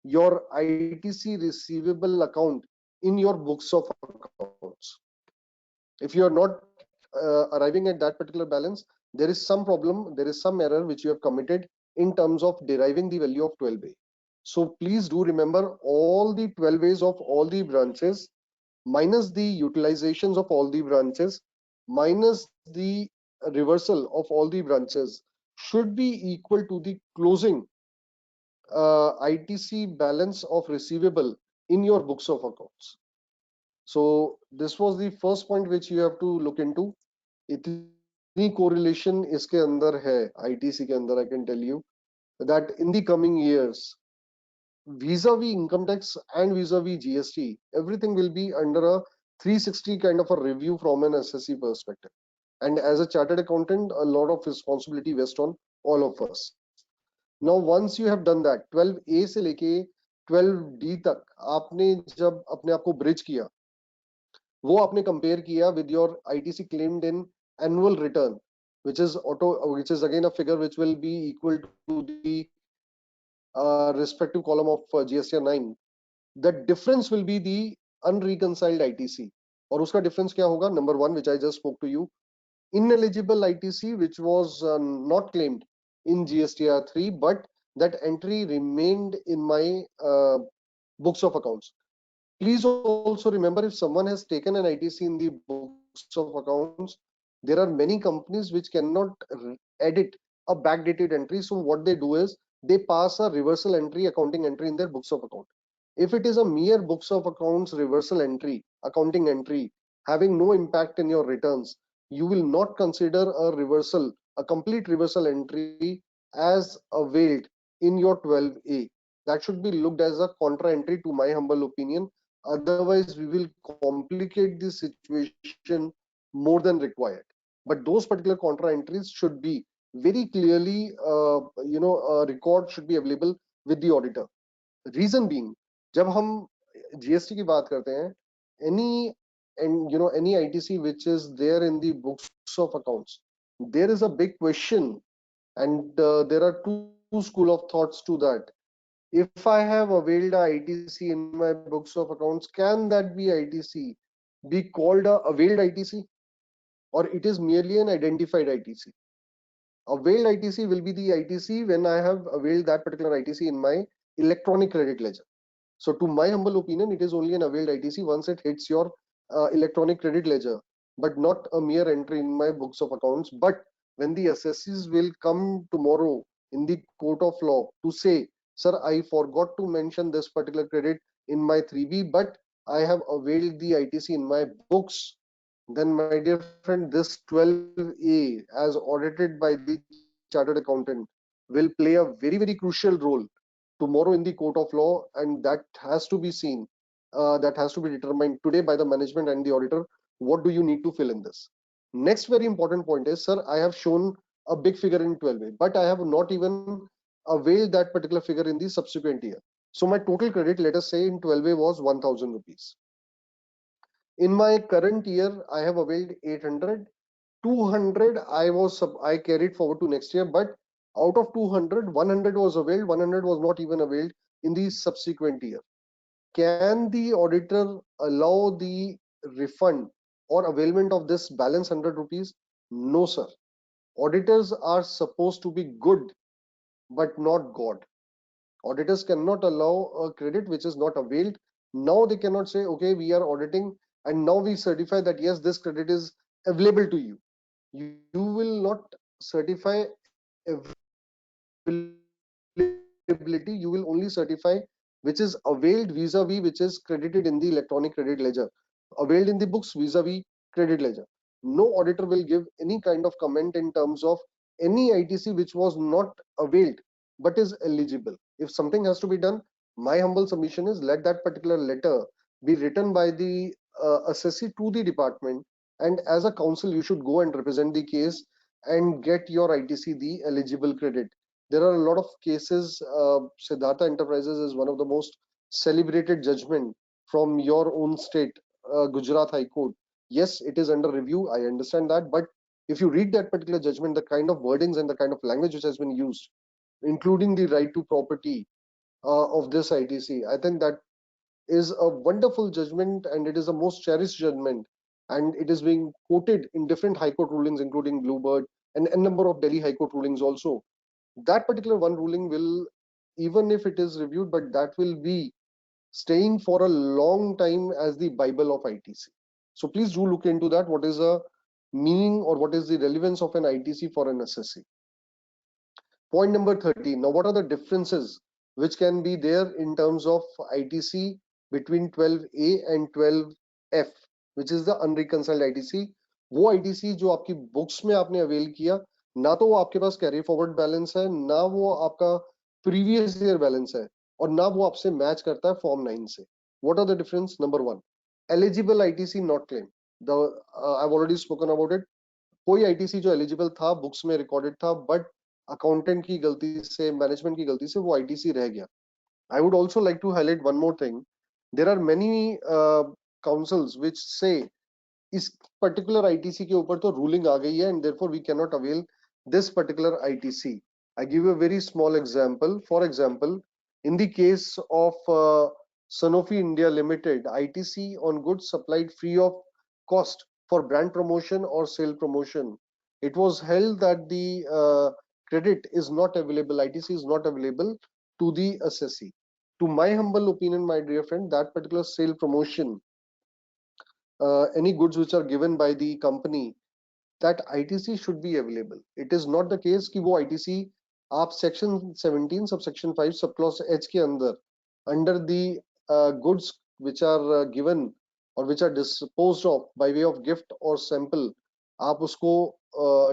D: your ITC receivable account in your books of accounts. If you are not arriving at that particular balance, there is some problem, there is some error which you have committed in terms of deriving the value of 12A. So please do remember all the 12As of all the branches minus the utilizations of all the branches minus the reversal of all the branches should be equal to the closing ITC balance of receivable in your books of accounts. So this was the first point which you have to look into. इतनी correlation इसके अंदर है ITC के अंदर, I can tell you that in the coming years, vis-a-vis income tax and vis-a-vis GST, everything will be under a 360 kind of a review from an SSC perspective. And as a chartered accountant, a lot of responsibility rests on all of us. Now once you have done that, 12A से लेके 12D तक आपने जब अपने आप को bridge किया, वो आपने कंपेयर किया with your ITC claimed in annual return, which is again a figure which will be equal to the respective column of GSTR 9, the difference will be the unreconciled ITC. और उसका difference क्या होगा? Number one, which I just spoke to you, ineligible ITC, which was not claimed in GSTR 3, but that entry remained in my books of accounts. Please also remember, if someone has taken an ITC in the books of accounts, there are many companies which cannot edit a backdated entry. So what they do is they pass a reversal entry, accounting entry in their books of account. If it is a mere books of accounts reversal entry, accounting entry, having no impact in your returns, you will not consider a reversal, a complete reversal entry as availed in your 12A. That should be looked as a contra entry, to my humble opinion. Otherwise, we will complicate the situation more than required. But those particular contra entries should be very clearly, a record should be available with the auditor. Reason being, जब हम GST की बात करते हैं, any ITC which is there in the books of accounts, there is a big question, and there are two school of thoughts to that. If I have availed a ITC in my books of accounts, can that be ITC be called a availed ITC, or it is merely an identified ITC? Availed ITC will be the ITC when I have availed that particular ITC in my electronic credit ledger. So to my humble opinion, it is only an availed ITC once it hits your electronic credit ledger, but not a mere entry in my books of accounts. But when the assessees will come tomorrow in the court of law to say, sir, I forgot to mention this particular credit in my 3B, but I have availed the ITC in my books, then my dear friend, this 12A as audited by the chartered accountant will play a very, very crucial role tomorrow in the court of law, and that has to be seen, that has to be determined today by the management and the auditor. What do you need to fill in this? Next very important point is, sir, I have shown a big figure in 12A, but I have not even availed that particular figure in the subsequent year. So my total credit, let us say in 12A, was 1,000 rupees. In my current year, I have availed 800. 200 I carried forward to next year, but out of 200, 100 was availed, 100 was not even availed in the subsequent year. Can the auditor allow the refund or availment of this balance 100 rupees? No, sir. Auditors are supposed to be good, but not God. Auditors cannot allow a credit which is not availed. Now they cannot say, okay, we are auditing and now we certify that yes, this credit is available to you. You will not certify availability, you will only certify which is availed vis-a-vis which is credited in the electronic credit ledger, availed in the books vis-a-vis credit ledger. No auditor will give any kind of comment in terms of any ITC which was not availed but is eligible. If something has to be done, my humble submission is let that particular letter be written by the assessee to the department, and as a counsel you should go and represent the case and get your ITC the eligible credit. There are a lot of cases. Siddhartha Enterprises is one of the most celebrated judgment from your own state, Gujarat High Court. Yes, it is under review, I understand that, but if you read that particular judgment, the kind of wordings and the kind of language which has been used, including the right to property of this ITC, I think that is a wonderful judgment, and it is the most cherished judgment, and it is being quoted in different High Court rulings, including Bluebird and a number of Delhi High Court rulings also. That particular one ruling will, even if it is reviewed, but that will be staying for a long time as the Bible of ITC. So please do look into that. What is the meaning or what is the relevance of an ITC for an assessee? Point number 13. Now, what are the differences which can be there in terms of ITC between 12A and 12F, which is the unreconciled ITC? वो ITC जो आपकी books में आपने avail किया, ना तो वो आपके पास कैरी फॉरवर्ड बैलेंस है, ना वो आपका प्रीवियस ईयर बैलेंस है, और ना वो आपसे मैच करता है फॉर्म 9 से. What are the difference? Number one, eligible ITC not claimed. I've already spoken about it. कोई ITC जो एलिजिबल था बुक्स में रिकॉर्डेड था, बट अकाउंटेंट की गलती से, मैनेजमेंट की गलती से वो ITC रह गया. I would also like to highlight one more thing. There are many councils which say इस particular ITC के ऊपर तो ruling आ गई है and therefore we cannot avail this particular ITC. I give a very small example. For example, in the case of Sanofi India Limited, ITC on goods supplied free of cost for brand promotion or sale promotion, it was held that the credit is not available, ITC is not available to the assessee. To my humble opinion, my dear friend, that particular sale promotion, any goods which are given by the company, that ITC should be available. It is not the case कि वो ITC आप section 17 subsection 5 subclause H के अंदर under the goods which are given or which are disposed of by way of gift or sample आप उसको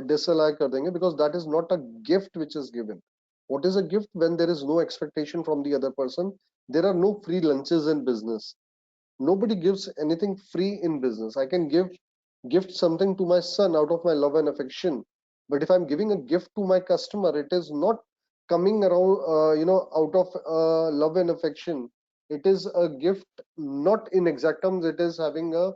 D: disallow कर देंगे, because that is not a gift which is given. What is a gift? When there is no expectation from the other person, there are no free lunches in business. Nobody gives anything free in business. I can gift something to my son out of my love and affection, but if I'm giving a gift to my customer, it is not coming around out of love and affection. It is a gift not in exact terms. It is having a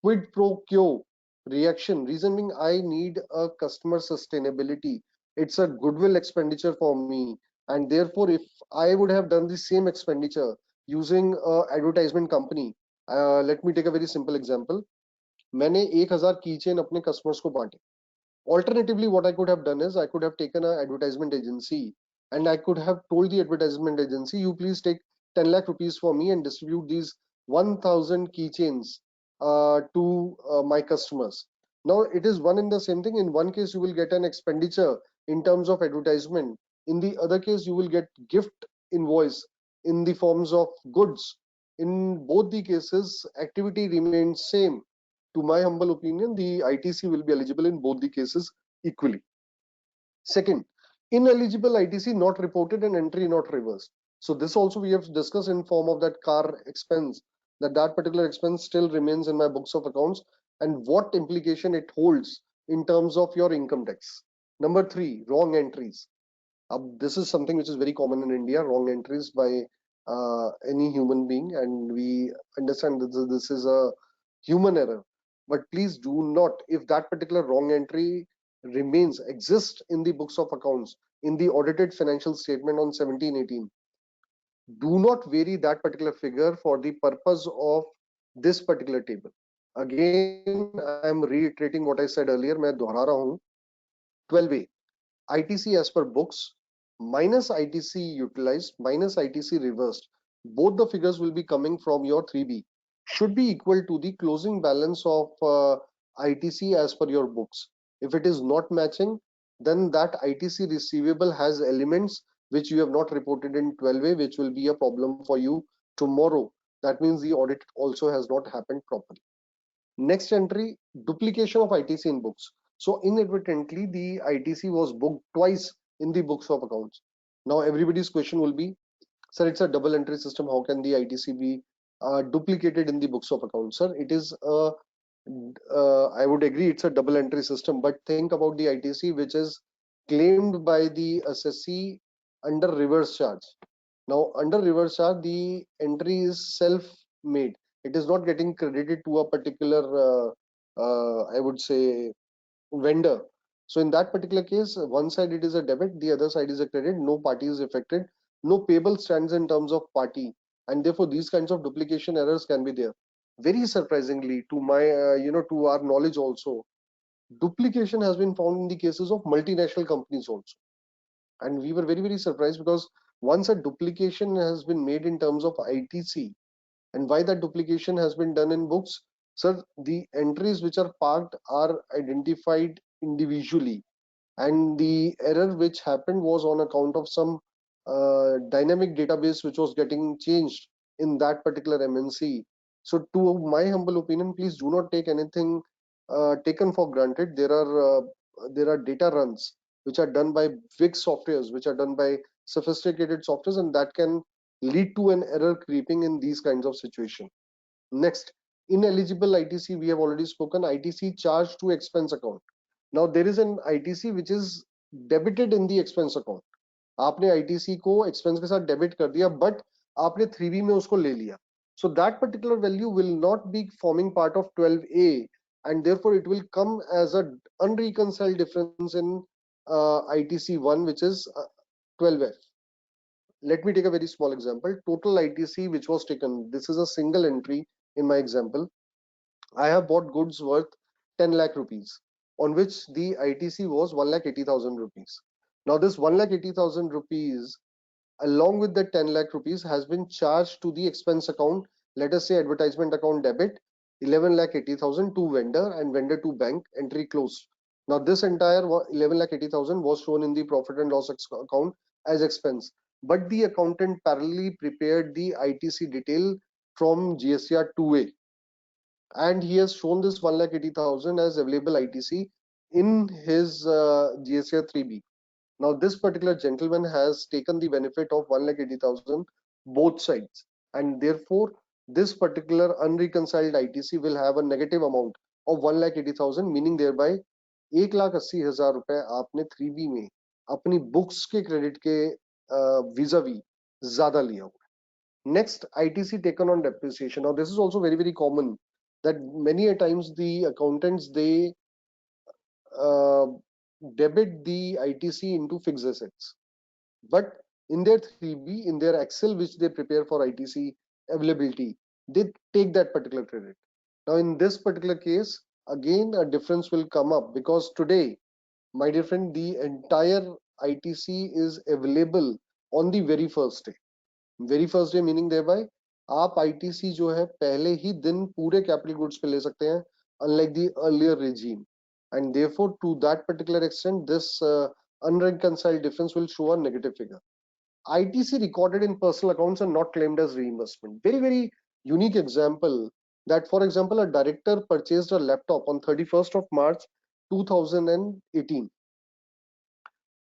D: quid pro quo reaction. Reason being, I need a customer sustainability. It's a goodwill expenditure for me, and therefore if I would have done the same expenditure using a advertisement company, let me take a very simple example. मैंने 1000 keychain अपने customers को बांटे. Alternatively, what I could have done is I could have taken an advertisement agency and I could have told the advertisement agency, you please take 10 lakh rupees for me and distribute these 1000 keychains to my customers. Now it is one and the same thing. In one case, you will get an expenditure in terms of advertisement. In the other case, you will get gift invoice in the forms of goods. In both the cases, activity remains same. To my humble opinion, the ITC will be eligible in both the cases equally. Second, ineligible ITC not reported and entry not reversed. So this also we have discussed in form of that car expense, that particular expense still remains in my books of accounts and what implication it holds in terms of your income tax. Number 3, wrong entries. This is something which is very common in India, wrong entries by any human being, and we understand that this is a human error. But please do not, if that particular wrong entry exists in the books of accounts, in the audited financial statement on 17/18, do not vary that particular figure for the purpose of this particular table. Again, I am reiterating what I said earlier, मैं दोहरा रहा हूँ. 12A, ITC as per books minus ITC utilized minus ITC reversed, both the figures will be coming from your 3B, should be equal to the closing balance of ITC as per your books. If it is not matching, then that ITC receivable has elements which you have not reported in 12A, which will be a problem for you tomorrow. That means the audit also has not happened properly. Next entry, duplication of ITC in books. So inadvertently, the ITC was booked twice in the books of accounts. Now everybody's question will be, sir, it's a double entry system. How can the ITC be duplicated in the books of accounts? Sir, it is I would agree it's a double entry system, but think about the ITC which is claimed by the assessee under reverse charge. Now under reverse charge, the entry is self-made. It is not getting credited to a particular, I would say, vendor. So in that particular case, one side it is a debit, the other side is a credit. No party is affected. No payable stands in terms of party, and therefore these kinds of duplication errors can be there. Very surprisingly, to my to our knowledge also, duplication has been found in the cases of multinational companies also, and we were very surprised, because once a duplication has been made in terms of ITC, and why that duplication has been done in books, sir, the entries which are parked are identified individually, and the error which happened was on account of some dynamic database which was getting changed in that particular MNC. So to my humble opinion, please do not take anything taken for granted. There are data runs which are done by big softwares, which are done by sophisticated softwares, and that can lead to an error creeping in these kinds of situations. Next, ineligible ITC, we have already spoken. ITC charged to expense account. Now there is an ITC which is debited in the expense account. आपने ITC को expense के साथ debit कर दिया, but आपने 3B में उसको ले लिया. So that particular value will not be forming part of 12A, and therefore it will come as a unreconciled difference in ITC1, which is 12F. Let me take a very small example. Total ITC which was taken, this is a single entry in my example. I have bought goods worth 10 lakh rupees, on which the ITC was 1,80,000 rupees. Now this 1,80,000 rupees along with the 10 lakh rupees has been charged to the expense account, let us say advertisement account debit, 11,80,000 to vendor and vendor to bank, entry closed. Now this entire 11,80,000 was shown in the profit and loss account as expense, but the accountant parallelly prepared the ITC detail from GSTR 2A, and he has shown this 1,80,000 as available ITC in his GSTR 3B. Now this particular gentleman has taken the benefit of 1,80,000 both sides, and therefore this particular unreconciled ITC will have a negative amount of 1,80,000, meaning thereby 1,80,000 रुपए आपने 3B में अपनी books के credit के vis-a-vis ज्यादा लिया हुआ है. Next, ITC taken on depreciation. Now this is also very common that many a times the accountants they debit the ITC into fixed assets, but in their 3B, in their Excel which they prepare for ITC availability, they take that particular credit. Now in this particular case, again a difference will come up, because today, my dear friend, the entire ITC is available on the very first day. Very first day meaning thereby आप ITC जो है पहले ही दिन पूरे capital goods पे ले सकते हैं, unlike the earlier regime, and therefore to that particular extent this unreconciled difference will show a negative figure. ITC recorded in personal accounts are not claimed as reimbursement. Very unique example that, for example, a director purchased a laptop on 31st of March 2018.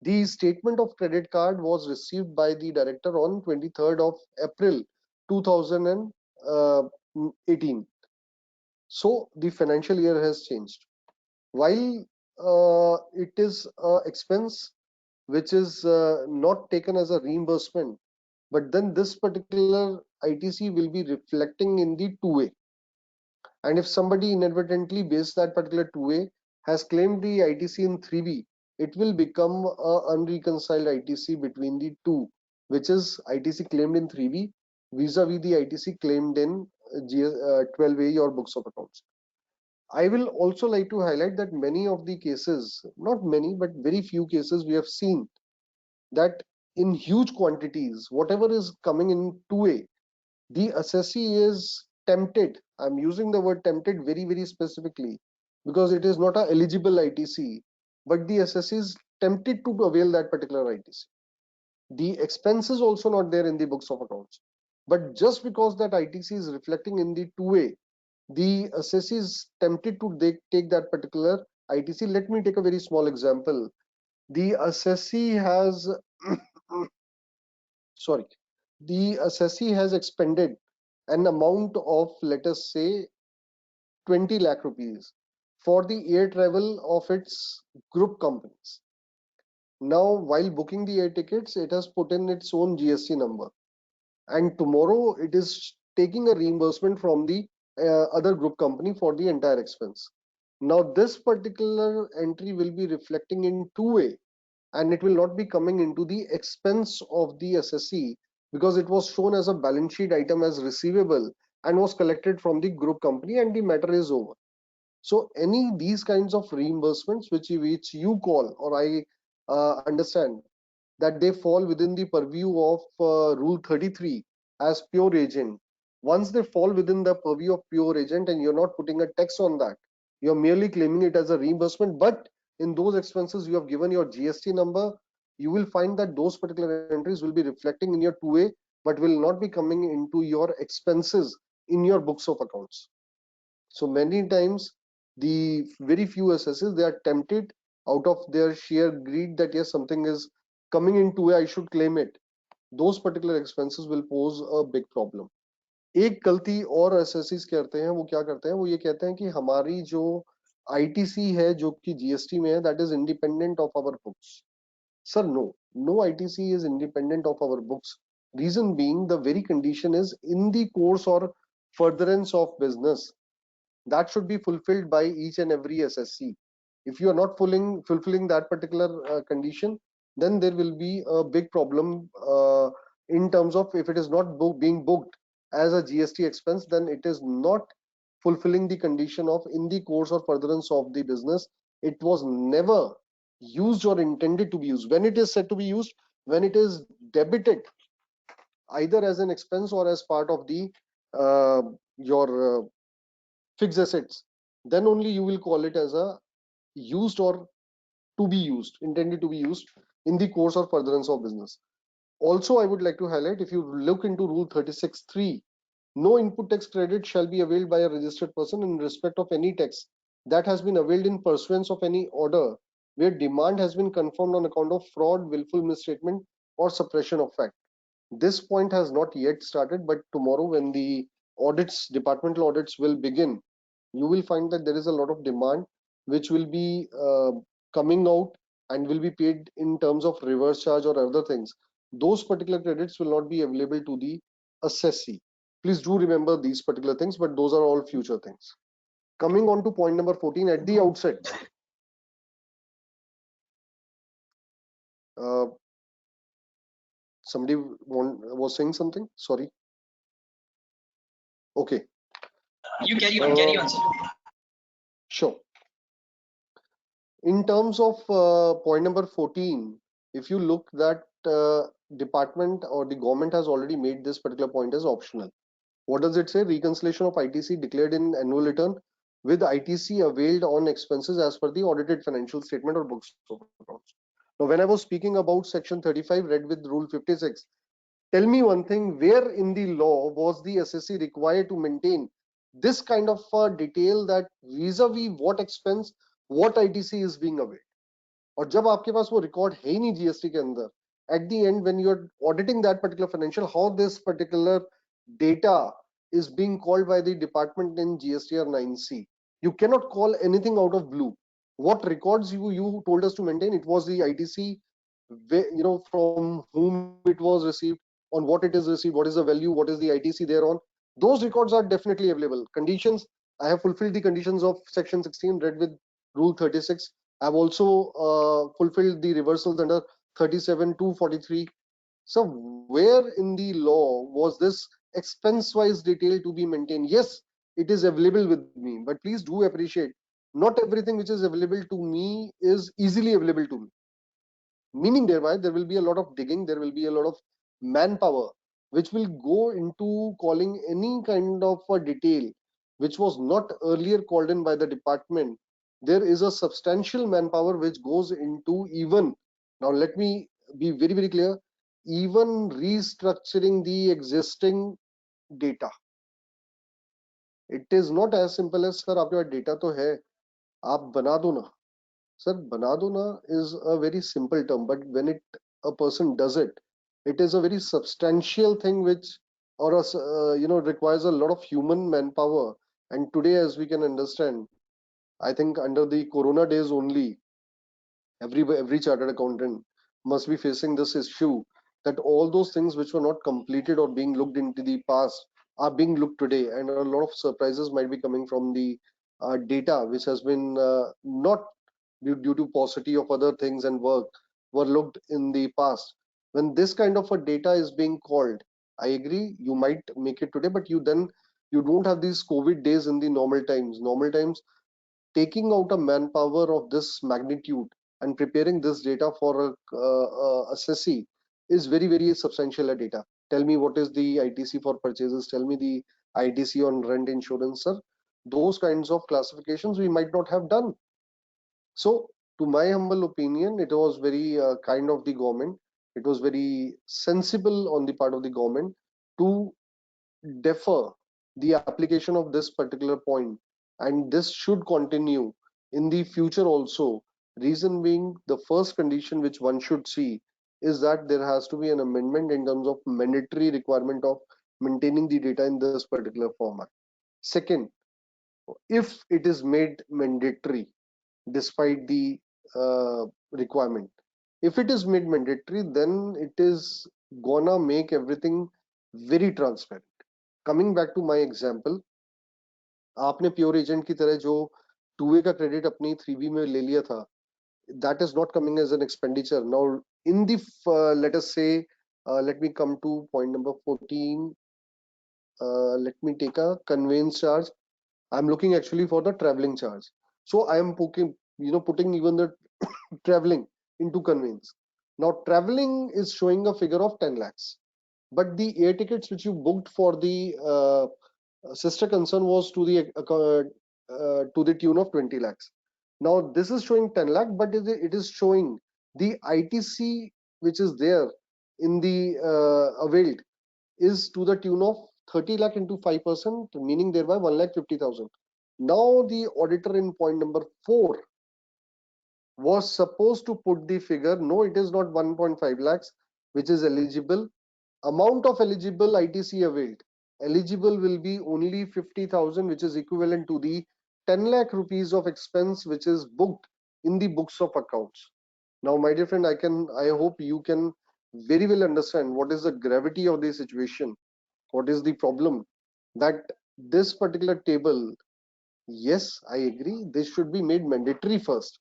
D: The statement of credit card was received by the director on 23rd of April 2018. So the financial year has changed. While it is an expense which is not taken as a reimbursement, but then this particular ITC will be reflecting in the 2A. And if somebody inadvertently based that particular 2A has claimed the ITC in 3B, it will become a unreconciled ITC between the two, which is ITC claimed in 3B vis-a-vis the ITC claimed in 12A or books of accounts. I will also like to highlight that many of the cases, not many, but very few cases we have seen that in huge quantities, whatever is coming in 2A, the assessee is tempted. I'm using the word tempted very specifically because it is not a eligible ITC, but the assessee is tempted to avail that particular ITC. The expense is also not there in the books of accounts, but just because that ITC is reflecting in the 2A, the assessee is tempted to take that particular ITC. Let me take a very small example. The assessee has sorry, the assessee has expended an amount of, let us say, 20 lakh rupees for the air travel of its group companies. Now, while booking the air tickets, it has put in its own GST number, and tomorrow it is taking a reimbursement from the other group company for the entire expense. Now, this particular entry will be reflecting in 2A, and it will not be coming into the expense of the assessee because it was shown as a balance sheet item as receivable and was collected from the group company, and the matter is over. So any these kinds of reimbursements which you call, or I understand that they fall within the purview of Rule 33 as pure agent. Once they fall within the purview of pure agent and you're not putting a tax on that, you're merely claiming it as a reimbursement, but in those expenses you have given your GST number, you will find that those particular entries will be reflecting in your 2A, but will not be coming into your expenses in your books of accounts. So many times the very few assessors, they are tempted out of their sheer greed that yes, something is coming into I should claim it. Those particular expenses will pose a big problem. एक गलती और एसएससीज करते हैं, वो क्या करते हैं, वो ये कहते हैं कि हमारी जो आईटीसी है जो कि जीएसटी में है, that is independent of our books. Sir no ITC is independent of our books. Reason being, the very condition is in the course or furtherance of business that should be fulfilled by each and every SSC. If you are not fulfilling that particular condition, then there will be a big problem in terms of if it is not being booked as a GST expense, then it is not fulfilling the condition of in the course or furtherance of the business. It was never used or intended to be used. When it is said to be used, when it is debited either as an expense or as part of the your fixed assets, then only you will call it as a used or to be used, intended to be used in the course or furtherance of business. Also, I would like to highlight, if you look into Rule 36(3), no input tax credit shall be availed by a registered person in respect of any tax that has been availed in pursuance of any order where demand has been confirmed on account of fraud, willful misstatement, or suppression of fact. This point has not yet started, but tomorrow when the audits, departmental audits will begin, you will find that there is a lot of demand which will be coming out and will be paid in terms of reverse charge or other things. Those particular credits will not be available to the assessee. Please do remember these particular things, but those are all future things. Coming on to point number 14 at the outset. Somebody was saying something? Sorry. Okay.
A: You carry on, sir.
D: Sure. In terms of point number 14, if you look that department or the government has already made this particular point as optional. What does it say? Reconciliation of ITC declared in annual return with ITC availed on expenses as per the audited financial statement or books of accounts. Now, when I was speaking about section 35 read with rule 56, tell me one thing, where in the law was the assessee required to maintain this kind of detail that vis-a-vis what expense, what ITC is being availed? और जब आपके पास वो record है ही नहीं GST के अंदर, at the end when you are auditing that particular financial, how this particular data is being called by the department in GST or 9C. You cannot call anything out of blue. What records you told us to maintain, it was the ITC, from whom it was received, on what it is received, what is the value, what is the ITC thereon. Those records are definitely available. Conditions, I have fulfilled the conditions of section 16 read with rule 36. I've also fulfilled the reversals under 37 to 43. So where in the law was this expense-wise detail to be maintained? Yes, it is available with me, but please do appreciate, not everything which is available to me is easily available to me. Meaning thereby, there will be a lot of digging, there will be a lot of manpower, which will go into calling any kind of a detail which was not earlier called in by the department. There is a substantial manpower which goes into even, now let me be very, very clear, even restructuring the existing data. It is not as simple as, sir, आपके पास data तो है, आप बना दो ना. Sir, bana do na is a very simple term, but when a person does it, it is a very substantial thing which requires a lot of human manpower. And today, as we can understand, I think under the corona days only, every chartered accountant must be facing this issue that all those things which were not completed or being looked into the past are being looked today, and a lot of surprises might be coming from the data which has been not due to paucity of other things and work were looked in the past. When this kind of a data is being called, I agree, you might make it today, but you don't have these COVID days in the normal times. Normal times, taking out a manpower of this magnitude and preparing this data for a assessee is very, very substantial data. Tell me what is the ITC for purchases, tell me the ITC on rent insurance, sir. Those kinds of classifications we might not have done. So, to my humble opinion, it was very kind of the government. It was very sensible on the part of the government to defer the application of this particular point, and this should continue in the future also. Reason being, the first condition which one should see is that there has to be an amendment in terms of mandatory requirement of maintaining the data in this particular format. Second, if it is made mandatory despite the requirement, if it is made mandatory, then it is gonna make everything very transparent. Coming back to my example, आपने pure agent की तरह जो 2A का credit अपनी 3B में ले लिया था, that is not coming as an expenditure. Now in the let us say let me come to point number 14. Let me take a conveyance charge. I'm looking actually for the traveling charge. So I am putting even the traveling into conveyance. Now traveling is showing a figure of 10 lakhs, but the air tickets which you booked for the sister concern was to the tune of 20 lakhs. Now this is showing 10 lakh, but it is showing the ITC which is there in the availed is to the tune of 30 lakh into 5%, meaning thereby 1,50,000. Now the auditor in point number 4 was supposed to put the figure. No, it is not 1.5 lakhs which is eligible. Amount of eligible ITC availed. Eligible will be only 50,000, which is equivalent to the 10 lakh rupees of expense which is booked in the books of accounts. Now, my dear friend, I hope you can very well understand what is the gravity of the situation. What is the problem? That this particular table, yes, I agree, this should be made mandatory first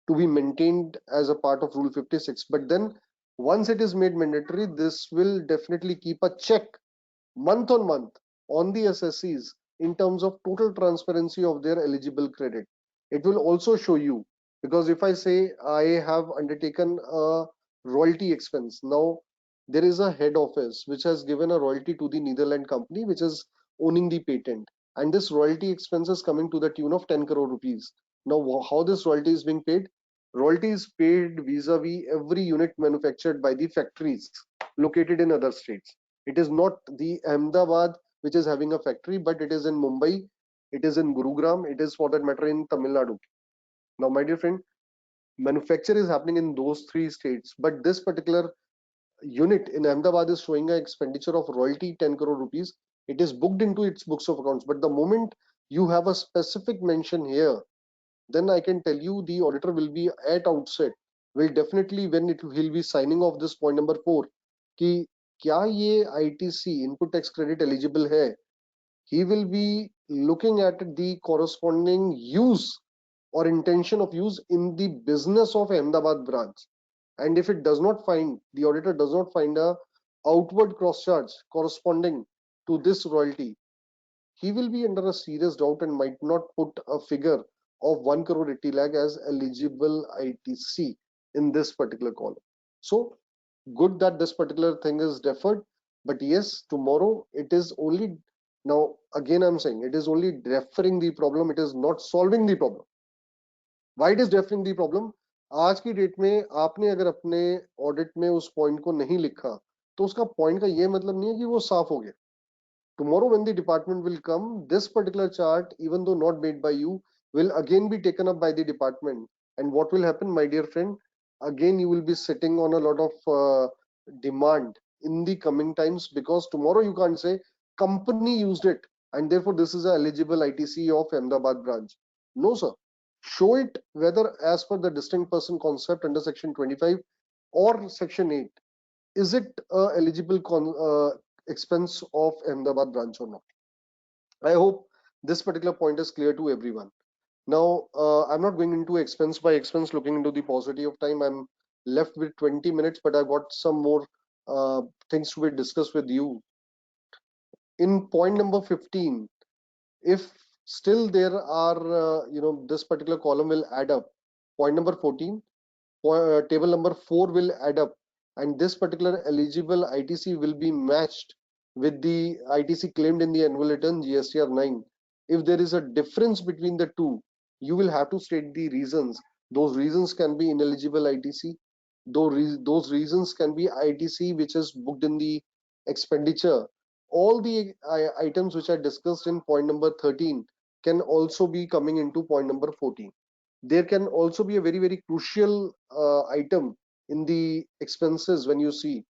D: to be maintained as a part of Rule 56. But then once it is made mandatory, this will definitely keep a check month on month on the SSCs in terms of total transparency of their eligible credit. It will also show you, because if I say I have undertaken a royalty expense, now there is a head office which has given a royalty to the Netherlands company which is owning the patent, and this royalty expense is coming to the tune of 10 crore rupees. Now how this royalty is being paid? Royalty is paid vis-a-vis every unit manufactured by the factories located in other states. It is not the Ahmedabad which is having a factory, but it is in Mumbai, it is in Gurugram, it is for that matter in Tamil Nadu. Now, my dear friend, manufacture is happening in those 3 states, but this particular unit in Ahmedabad is showing an expenditure of royalty 10 crore rupees. It is booked into its books of accounts, but the moment you have a specific mention here, then I can tell you the auditor will be at outset, will definitely, when he'll be signing off this point number 4, कि क्या ये ITC input tax credit eligible है, he will be looking at the corresponding use or intention of use in the business of Ahmedabad branch. And if it does not find, the auditor does not find a outward cross charge corresponding to this royalty, he will be under a serious doubt and might not put a figure of 1 crore 80 lakh as eligible ITC in this particular column. So good that this particular thing is deferred, but yes, tomorrow it is only, now again I'm saying it is only deferring the problem, it is not solving the problem. Why it is deferring the problem? आज की date में आपने अगर अपने audit में उस point को नहीं लिखा तो उसका पॉइंट का ये मतलब नहीं है कि वो साफ हो गया. Tomorrow when the department will come, this particular chart, even though not made by you, will again be taken up by the department. And what will happen, my dear friend? Again, you will be sitting on a lot of demand in the coming times, because tomorrow you can't say company used it and therefore this is a eligible ITC of Ahmedabad branch. No, sir. Show it whether as per the distinct person concept under section 25 or section 8. Is it eligible expense of Ahmedabad branch or not? I hope this particular point is clear to everyone. Now, I'm not going into expense by expense, looking into the paucity of time. I'm left with 20 minutes, but I've got some more things to be discussed with you. In point number 15, if still there are, this particular column will add up. Point number 14, table number 4 will add up, and this particular eligible ITC will be matched with the ITC claimed in the annual return GSTR 9. If there is a difference between the two, you will have to state the reasons. Those reasons can be ineligible ITC. Those reasons can be ITC which is booked in the expenditure. All the items which are discussed in point number 13 can also be coming into point number 14. There can also be a very, very crucial item in the expenses when you see.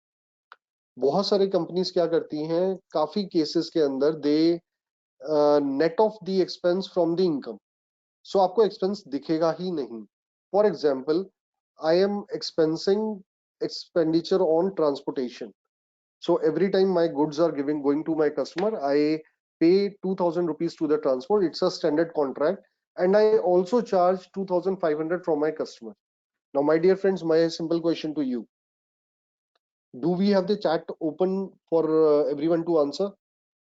D: बहुत सारे companies क्या करती हैं, काफी cases के अंदर they net of the expense from the income, so आपको expense दिखेगा ही नहीं. For example, I am expensing expenditure on transportation. So every time my goods are going to my customer, I pay 2,000 rupees to the transport. It's a standard contract, and I also charge 2,500 from my customer. Now, my dear friends, my simple question to you: do we have the chat open for everyone to answer?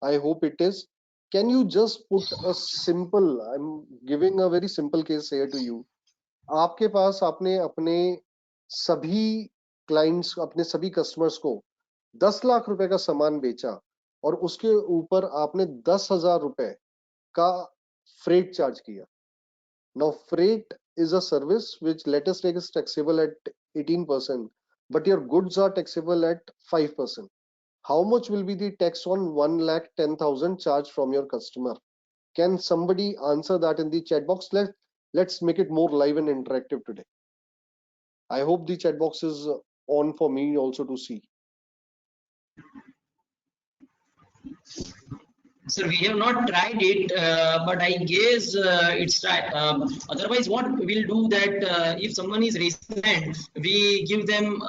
D: I hope it is. Can you just put a simple, I'm giving a very simple case here to you. आपके पास आपने अपने सभी clients, अपने सभी customers को 10 लाख रुपए का सामान बेचा और उसके ऊपर आपने 10,000 रुपए का फ्रेट चार्ज किया. Now, freight is a service which, let us take, is taxable at 18%, but your goods are taxable at 5%. How much will be the tax on 1,10,000 charged from your customer? Can somebody answer that in the chat box? Let's make it more live and interactive today. I hope the chat box is on for me also to see.
A: Sir, we have not tried it, but I guess it's right. Otherwise, what we'll do that if someone is raising hand, we give them,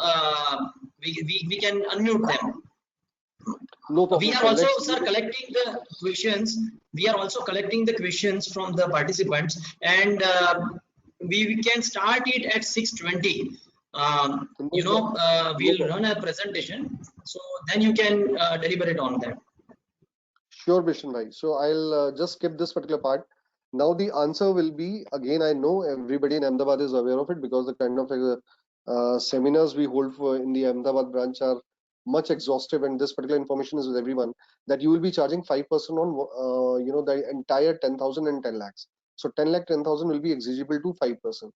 A: we can unmute them.
D: No problem.
A: We are also, sir, collecting the questions. We are also collecting the questions from the participants, and we can start it at 6:20. We'll run a presentation, so then you can deliberate on that.
D: Sure, Bishan bhai. So I'll just skip this particular part. Now the answer will be, again, I know everybody in Ahmedabad is aware of it because the kind of seminars we hold for in the Ahmedabad branch are much exhaustive, and this particular information is with everyone, that you will be charging 5% on the entire 10,000 and 10 lakhs. So 10 lakh 10,000 will be exigible to 5%.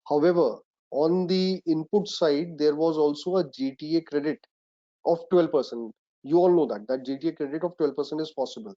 D: However, on the input side, there was also a GTA credit of 12%. You all know that GTA credit of 12% is possible.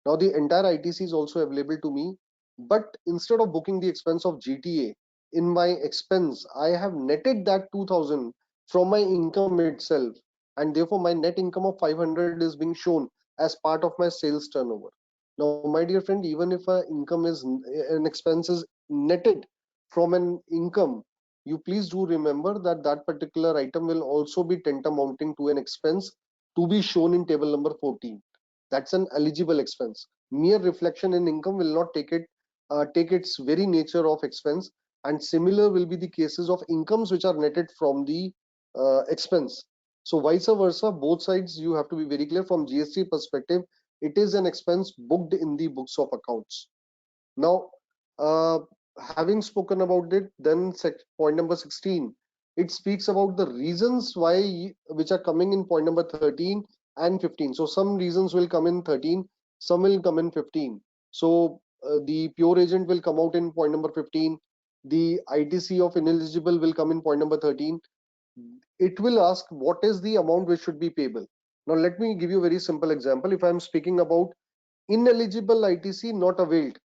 D: Now the entire ITC is also available to me, but instead of booking the expense of GTA in my expense, I have netted that 2,000 from my income itself, and therefore my net income of 500 is being shown as part of my sales turnover. Now, my dear friend, even if an expense is netted from an income, you please do remember that that particular item will also be tantamounting to an expense to be shown in table number 14. That's an eligible expense. Mere reflection in income will not take its very nature of expense, and similar will be the cases of incomes which are netted from the expense. So vice versa, both sides you have to be very clear. From GST perspective, it is an expense booked in the books of accounts. Now, having spoken about it, then point number 16, it speaks about the reasons why, which are coming in point number 13 and 15. So some reasons will come in 13, some will come in 15. So the pure agent will come out in point number 15. The ITC of ineligible will come in point number 13. It will ask what is the amount which should be payable. Now let me give you a very simple example. If I'm speaking about ineligible ITC not availed,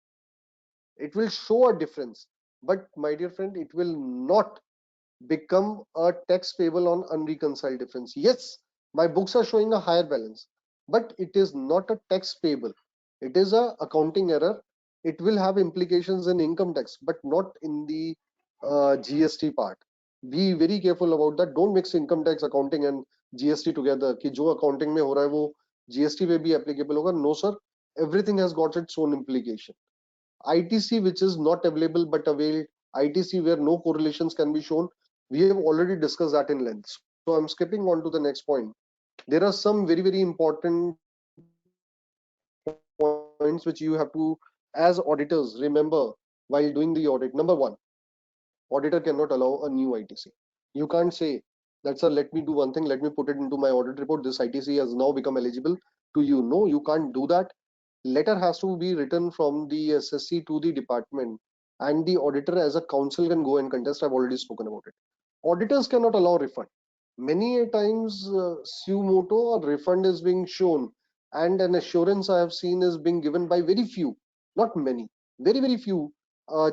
D: it will show a difference, but my dear friend, it will not become a tax payable on unreconciled difference. Yes, my books are showing a higher balance, but it is not a tax payable. It is a accounting error. It will have implications in income tax, but not in the GST part. Be very careful about that. Don't mix income tax, accounting and GST together कि जो accounting में हो रहा है वो GST पे भी applicable होगा. No sir, everything has got its own implication. ITC which is not available but availed, ITC where no correlations can be shown, we have already discussed that in length. So I'm skipping on to the next point. There are some very important points which you have to, as auditors, remember while doing the audit. Number one, auditor cannot allow a new ITC. You can't say that, sir, let me do one thing, let me put it into my audit report, this ITC has now become eligible to you. No, you can't do that. Letter has to be written from the SSC to the department, and the auditor as a council can go and contest. I've already spoken about it. Auditors cannot allow refund. Many a times suo moto, a refund is being shown, and an assurance I have seen is being given by very few, not many, very few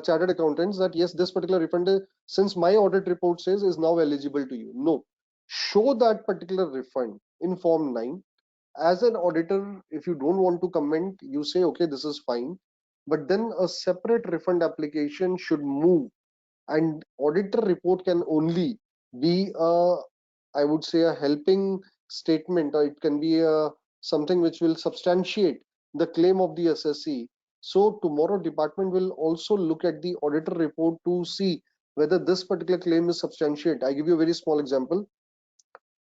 D: chartered accountants, that yes, this particular refund, since my audit report says, is now eligible to you. No, show that particular refund in form 9. As an auditor, if you don't want to comment, you say, okay, this is fine, but then a separate refund application should move, and auditor report can only be a, I would say, a helping statement, or it can be a something which will substantiate the claim of the SSC. So tomorrow department will also look at the auditor report to see whether this particular claim is substantiated. I give you a very small example.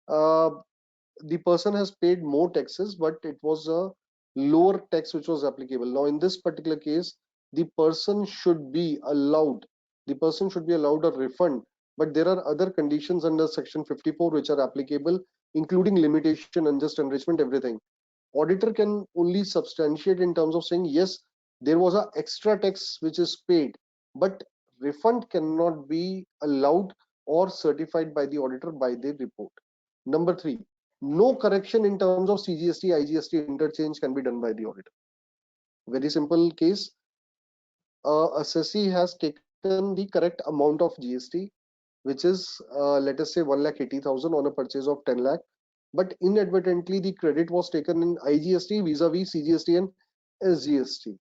D: The person has paid more taxes, but it was a lower tax which was applicable. Now, in this particular case, the person should be allowed a refund, but there are other conditions under section 54 which are applicable, including limitation, unjust enrichment, everything. Auditor can only substantiate in terms of saying, yes, there was a extra tax which is paid, but refund cannot be allowed or certified by the auditor by the report. Number 3, no correction in terms of CGST, IGST interchange can be done by the auditor. Very simple case. Assessee has taken the correct amount of GST, which is let us say 1,80,000 on a purchase of 10 lakh, but inadvertently the credit was taken in IGST vis-a-vis CGST and SGST.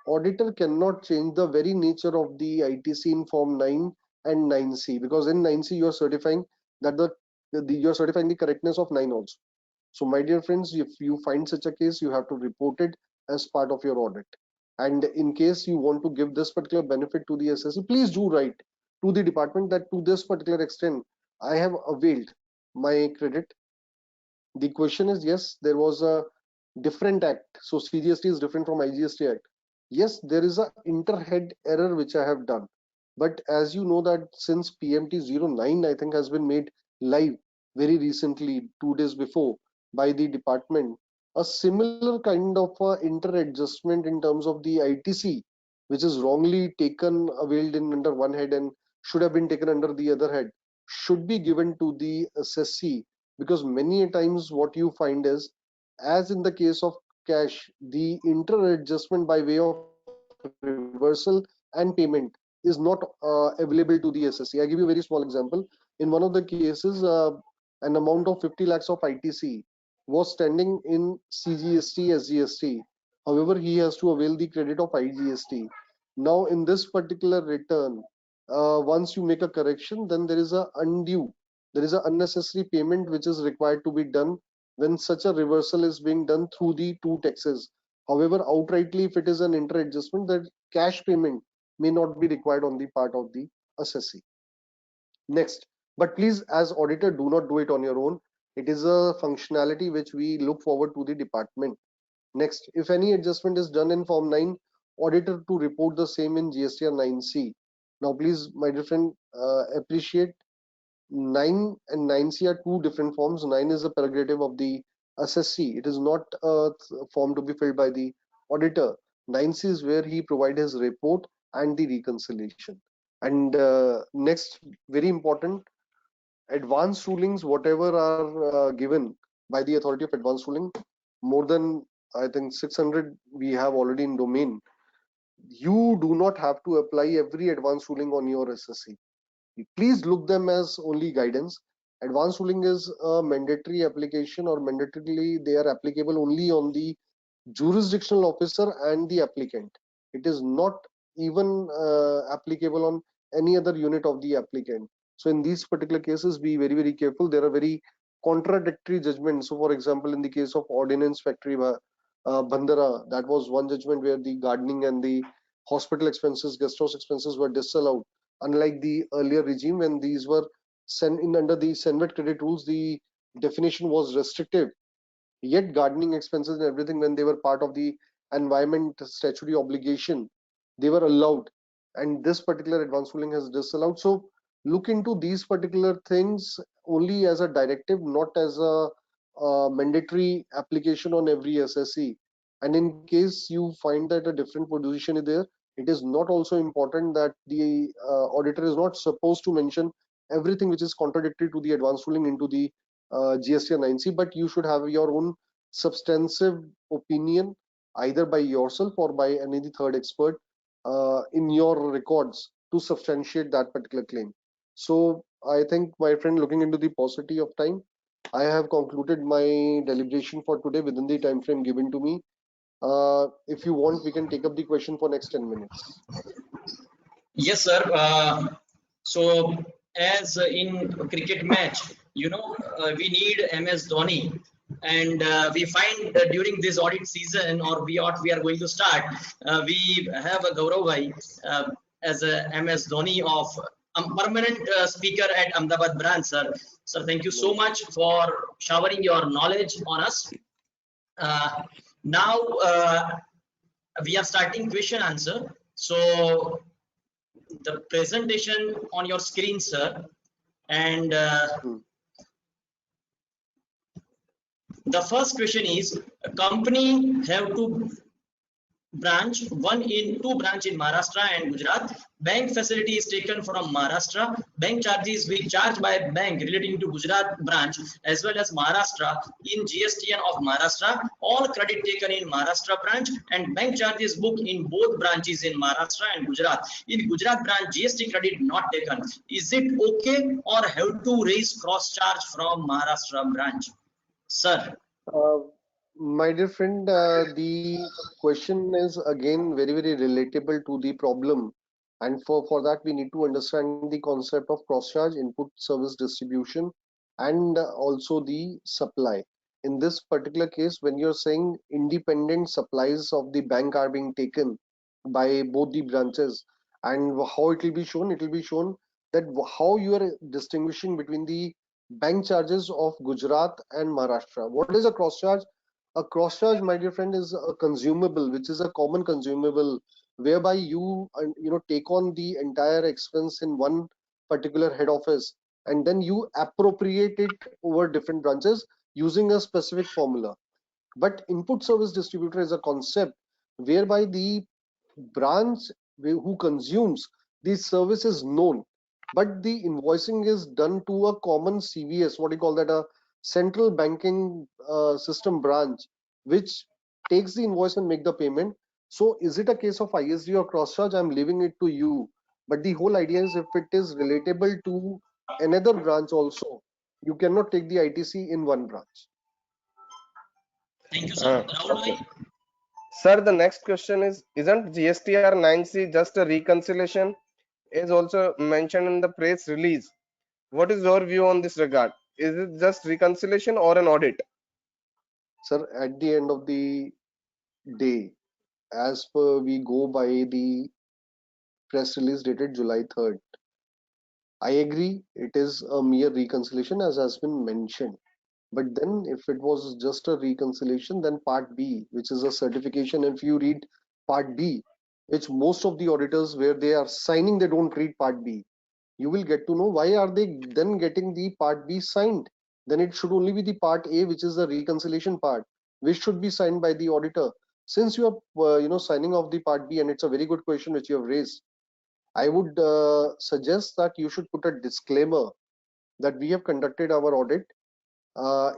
D: Auditor cannot change the very nature of the ITC in Form 9 and 9C, because in 9C you are certifying that you are certifying the correctness of 9 also. So my dear friends, if you find such a case, you have to report it as part of your audit. And in case you want to give this particular benefit to the assessee, please do write to the department that to this particular extent, I have availed my credit. The question is, yes, there was a different act. So CGST is different from IGST Act. Yes, there is a interhead error which I have done. But as you know that since PMT 09, I think has been made live very recently, 2 days before, by the department, a similar kind of inter adjustment in terms of the ITC, which is wrongly taken, availed in under one head and should have been taken under the other head, should be given to the assessee, because many times what you find is, as in the case of cash, the inter adjustment by way of reversal and payment is not available to the assessee. I give you a very small example. In one of the cases, an amount of 50 lakhs of ITC was standing in CGST, SGST. However, he has to avail the credit of IGST. Now, in this particular return, once you make a correction, then there is a undue, there is an unnecessary payment which is required to be done when such a reversal is being done through the two taxes. However, outrightly, if it is an inter adjustment, that cash payment may not be required on the part of the assessee. Next, but please, as auditor, do not do it on your own. It is a functionality which we look forward to the department. Next, if any adjustment is done in Form 9, auditor to report the same in GSTR 9C. Now, please, my dear friend, appreciate 9 and 9C are two different forms. 9 is a prerogative of the assessee. It is not a form to be filled by the auditor. 9C is where he provides his report and the reconciliation. And next, very important, advanced rulings, whatever are given by the authority of advanced ruling, more than I think 600 we have already in domain. You do not have to apply every advanced ruling on your assessee. Please look them as only guidance. Advanced ruling is a mandatory application, or mandatorily they are applicable only on the jurisdictional officer and the applicant. It is not even applicable on any other unit of the applicant. So in these particular cases, be very, very careful. There are very contradictory judgments. So for example, in the case of Ordnance Factory Bandara, that was one judgment where the gardening and the hospital expenses, guest house expenses were disallowed. Unlike the earlier regime, when these were sent in under the Senvet credit rules, the definition was restrictive. Yet gardening expenses and everything, when they were part of the environment statutory obligation, they were allowed, and this particular advanced ruling has disallowed. So look into these particular things only as a directive, not as a mandatory application on every assessee. And in case you find that a different position is there, it is not also important that the auditor is not supposed to mention everything which is contradictory to the advanced ruling into the GST 9C, but you should have your own substantive opinion either by yourself or by any third expert in your records to substantiate that particular claim. So I think, my friend, looking into the paucity of time, I have concluded my deliberation for today within the time frame given to me. If you want, we can take up the question for next 10 minutes.
A: Yes, sir. So as in cricket match, we need MS Dhoni and we find during this audit season, or we are going to start, we have a Gaurav bhai as a MS Dhoni of permanent speaker at Ahmedabad branch, sir. Sir, thank you so much for showering your knowledge on us. Now we are starting question answer. So the presentation on your screen, sir, and the first question is, a company have two branch, two branch in Maharashtra and Gujarat. Bank facility is taken from Maharashtra. Bank charges will charged by bank relating to Gujarat branch as well as Maharashtra in GSTN of Maharashtra. All credit taken in Maharashtra branch and bank charges booked in both branches in Maharashtra and Gujarat. In Gujarat branch, GST credit not taken. Is it okay or have to raise cross charge from Maharashtra branch? Sir.
D: My dear friend, the question is again very relatable to the problem, and for that we need to understand the concept of cross charge, input service distribution, and also the supply. In this particular case, when you're saying independent supplies of the bank are being taken by both the branches, and how it will be shown, it will be shown that how you are distinguishing between the bank charges of Gujarat and Maharashtra. What is a cross charge? A cross charge, my dear friend, is a consumable, which is a common consumable, whereby you take on the entire expense in one particular head office, and then you appropriate it over different branches using a specific formula. But input service distributor is a concept whereby the branch who consumes these service is known, but the invoicing is done to a common CVS, what do you call that, a central banking system branch, which takes the invoice and make the payment. So is it a case of ISD or cross charge? I'm leaving it to you, but the whole idea is if it is relatable to another branch also, you cannot take the ITC in one branch.
A: Thank you, sir. Rahul
C: Okay.
A: bhai.
C: Sir, the next question is, isn't GSTR 9C just a reconciliation? Is also mentioned in the press release. What is your view on this regard? Is it just reconciliation or an audit?
D: Sir, at the end of the day, as per we go by the press release dated July 3rd, I agree it is a mere reconciliation as has been mentioned. But then if it was just a reconciliation, then part B, which is a certification, if you read part B, which most of the auditors where they are signing, they don't read part B. You will get to know why are they then getting the part B signed. Then it should only be the part A, which is the reconciliation part, which should be signed by the auditor. Since you are signing off the part B, and it's a very good question which you have raised, I would suggest that you should put a disclaimer that we have conducted our audit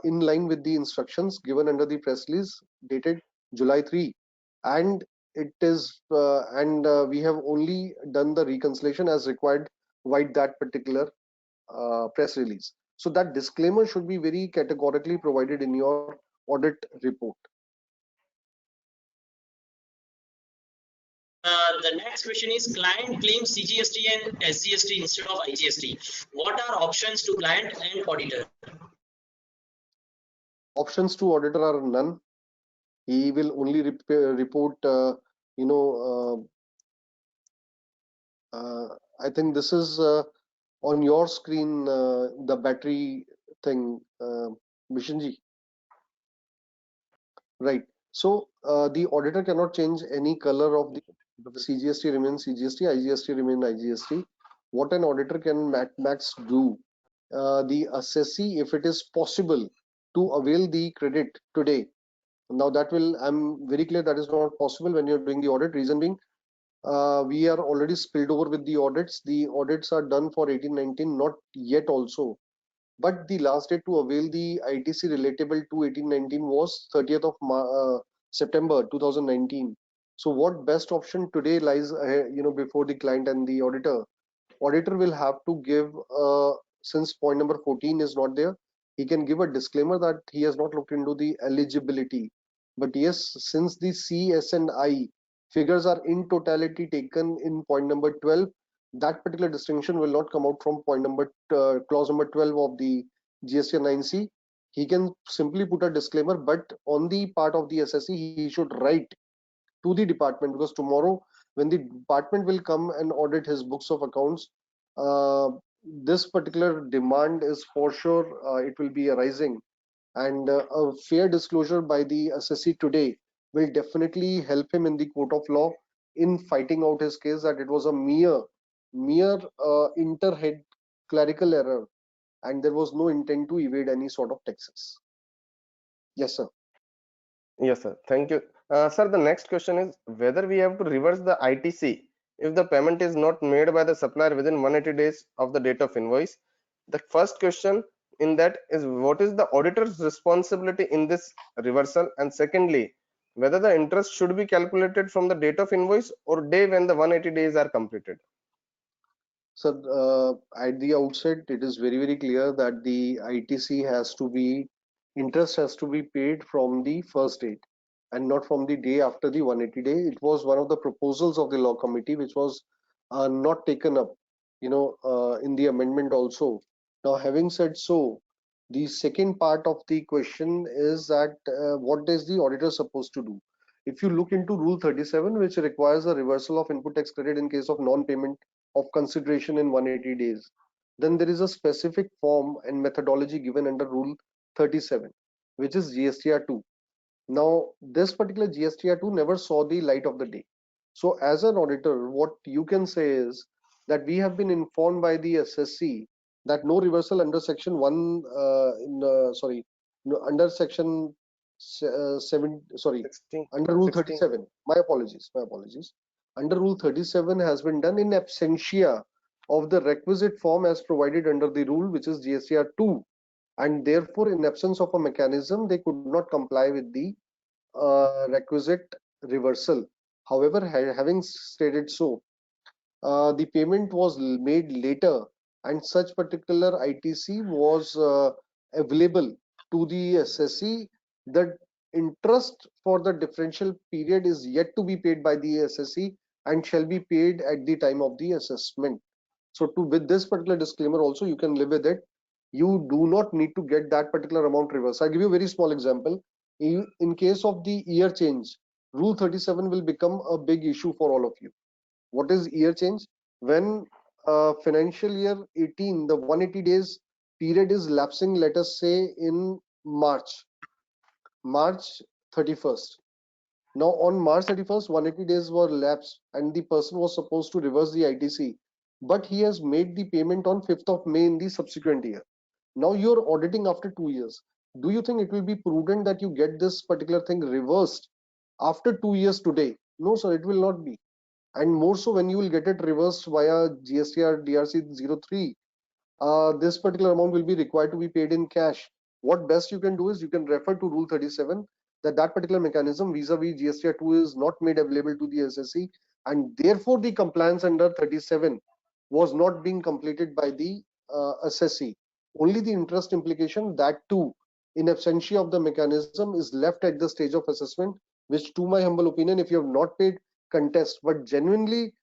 D: in line with the instructions given under the press release dated July 3, and we have only done the reconciliation as required by that particular press release. So that disclaimer should be very categorically provided in your audit report.
A: The next question is, client claims CGST and SGST instead of IGST. What are options to client and auditor?
D: Options to auditor are none. He will only report, I think this is on your screen, the battery thing, Bishanji. Right. So the auditor cannot change any color of the CGST remains CGST, IGST remain IGST. What an auditor can max do, the assessee, if it is possible to avail the credit today. Now that will, I'm very clear that is not possible when you're doing the audit. Reason being, we are already spilled over with the audits. The audits are done for 18-19, not yet also. But the last date to avail the ITC relatable to 18-19 was 30th of September 2019. So what best option today lies, before the client and the auditor? Auditor will have to give, since point number 14 is not there, he can give a disclaimer that he has not looked into the eligibility. But yes, since the C, S and I figures are in totality taken in point number 12, that particular distinction will not come out from point number clause number 12 of the GST 9C. he can simply put a disclaimer, but on the part of the SSC, he should write to the department, because tomorrow when the department will come and audit his books of accounts, uh, this particular demand is for sure it will be arising, and a fair disclosure by the SSC today will definitely help him in the court of law in fighting out his case that it was a mere interhead clerical error, and there was no intent to evade any sort of taxes. Yes, sir.
C: Yes, sir. Thank you. Sir, the next question is whether we have to reverse the ITC if the payment is not made by the supplier within 180 days of the date of invoice. The first question in that is what is the auditor's responsibility in this reversal? And secondly, whether the interest should be calculated from the date of invoice or day when the 180 days are completed.
D: So at the outset, it is very clear that the ITC has to be, interest has to be paid from the first date and not from the day after the 180 day. It was one of the proposals of the law committee which was not taken up, in the amendment also. Now, having said so, the second part of the question is that what is the auditor supposed to do? If you look into Rule 37, which requires a reversal of input tax credit in case of non-payment of consideration in 180 days, then there is a specific form and methodology given under Rule 37, which is GSTR2. Now, this particular GSTR2 never saw the light of the day. So, as an auditor, what you can say is that we have been informed by the SSC that no reversal under section 1, under section 7, sorry,
C: 16,
D: under Rule
C: 16.
D: 37. My apologies. Under Rule 37 has been done in absentia of the requisite form as provided under the rule, which is GSTR 2, and therefore, in absence of a mechanism, they could not comply with the requisite reversal. However, having stated so, the payment was made later, and such particular ITC was available to the SSC. The interest for the differential period is yet to be paid by the SSC and shall be paid at the time of the assessment. So, with this particular disclaimer, also you can live with it. You do not need to get that particular amount reversed. I'll give you a very small example. In case of the year change, Rule 37 will become a big issue for all of you. What is year change? When financial year 18, the 180 days period is lapsing, let us say in March 31st. Now on March 31st, 180 days were lapsed and the person was supposed to reverse the ITC, but he has made the payment on 5th of May in the subsequent year. Now you're auditing after 2 years. Do you think it will be prudent that you get this particular thing reversed after 2 years today? No, sir, it will not be. And more so when you will get it reversed via GSTR DRC 03, this particular amount will be required to be paid in cash. What best you can do is you can refer to Rule 37, that particular mechanism vis-a-vis GSTR 2 is not made available to the SSC, and therefore the compliance under 37 was not being completed by the SSC. Only the interest implication, that too in absentia of the mechanism, is left at the stage of assessment, which to my humble opinion, if you have not paid, contest. But genuinely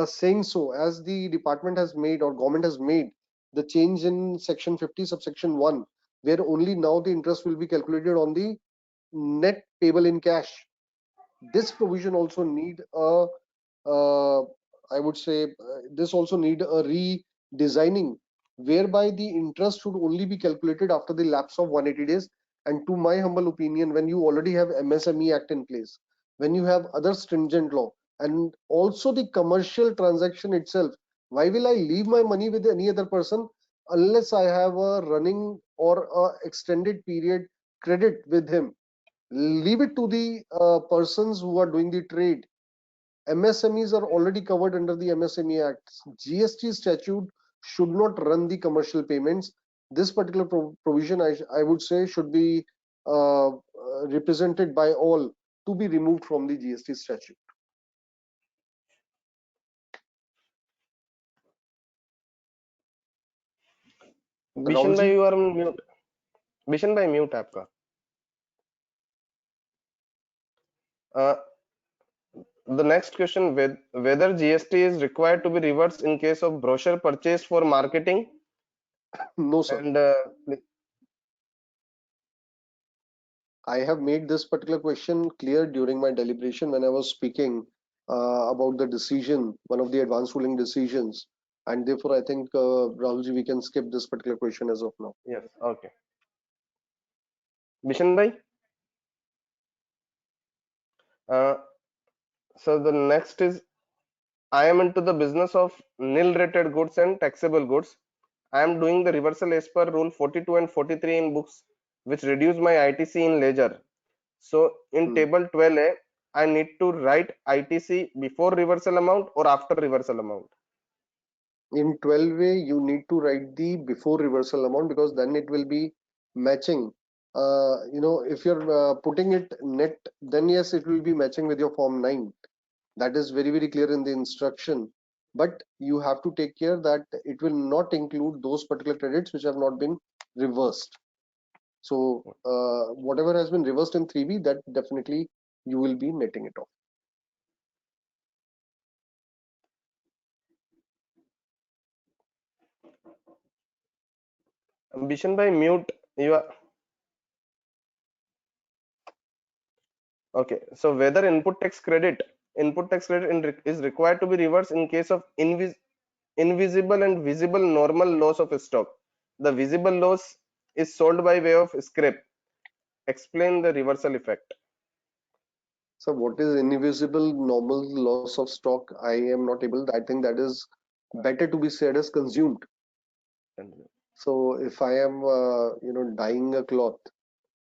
D: saying so, as the department has made or government has made the change in section 50 subsection 1, where only now the interest will be calculated on the net payable in cash. This provision also need a I would say this also need a redesigning, whereby the interest should only be calculated after the lapse of 180 days. And to my humble opinion, when you already have MSME Act in place, when you have other stringent law, and also the commercial transaction itself, why will I leave my money with any other person unless I have a running or a extended period credit with him? Leave it to the persons who are doing the trade. MSMEs are already covered under the MSME Act. GST statute should not run the commercial payments. This particular provision, I would say, should be represented by all to be removed from the GST statute.
C: Bishan भाई you are on mute. Bishan भाई mute आपका. The next question, whether GST is required to be reversed in case of brochure purchased for marketing.
D: No, sir.
C: And
D: I have made this particular question clear during my deliberation when I was speaking about the decision, one of the advanced ruling decisions, and therefore I think Rahulji, we can skip this particular question as of now.
C: Yes. Okay. Bishan bhai. Uh, so the next is, I am into the business of nil rated goods and taxable goods. I am doing the reversal as per rule 42 and 43 in books, which reduce my ITC in ledger. So in
D: Hmm.
C: table 12A, I need to write ITC before reversal amount or after reversal amount.
D: In 12A, you need to write the before reversal amount because then it will be matching. If you're putting it net, then yes, it will be matching with your Form 9. That is very, very clear in the instruction. But you have to take care that it will not include those particular credits which have not been reversed. So whatever has been reversed in 3B, that definitely you will be netting it off.
C: Bishan bhai, mute. You are okay. So whether input tax credit is required to be reversed in case of invisible and visible normal loss of stock. The visible loss is sold by way of scrap. Explain the reversal effect.
D: So what is invisible normal loss of stock? I am not able. I think that is better to be said as consumed. So if I am, dyeing a cloth,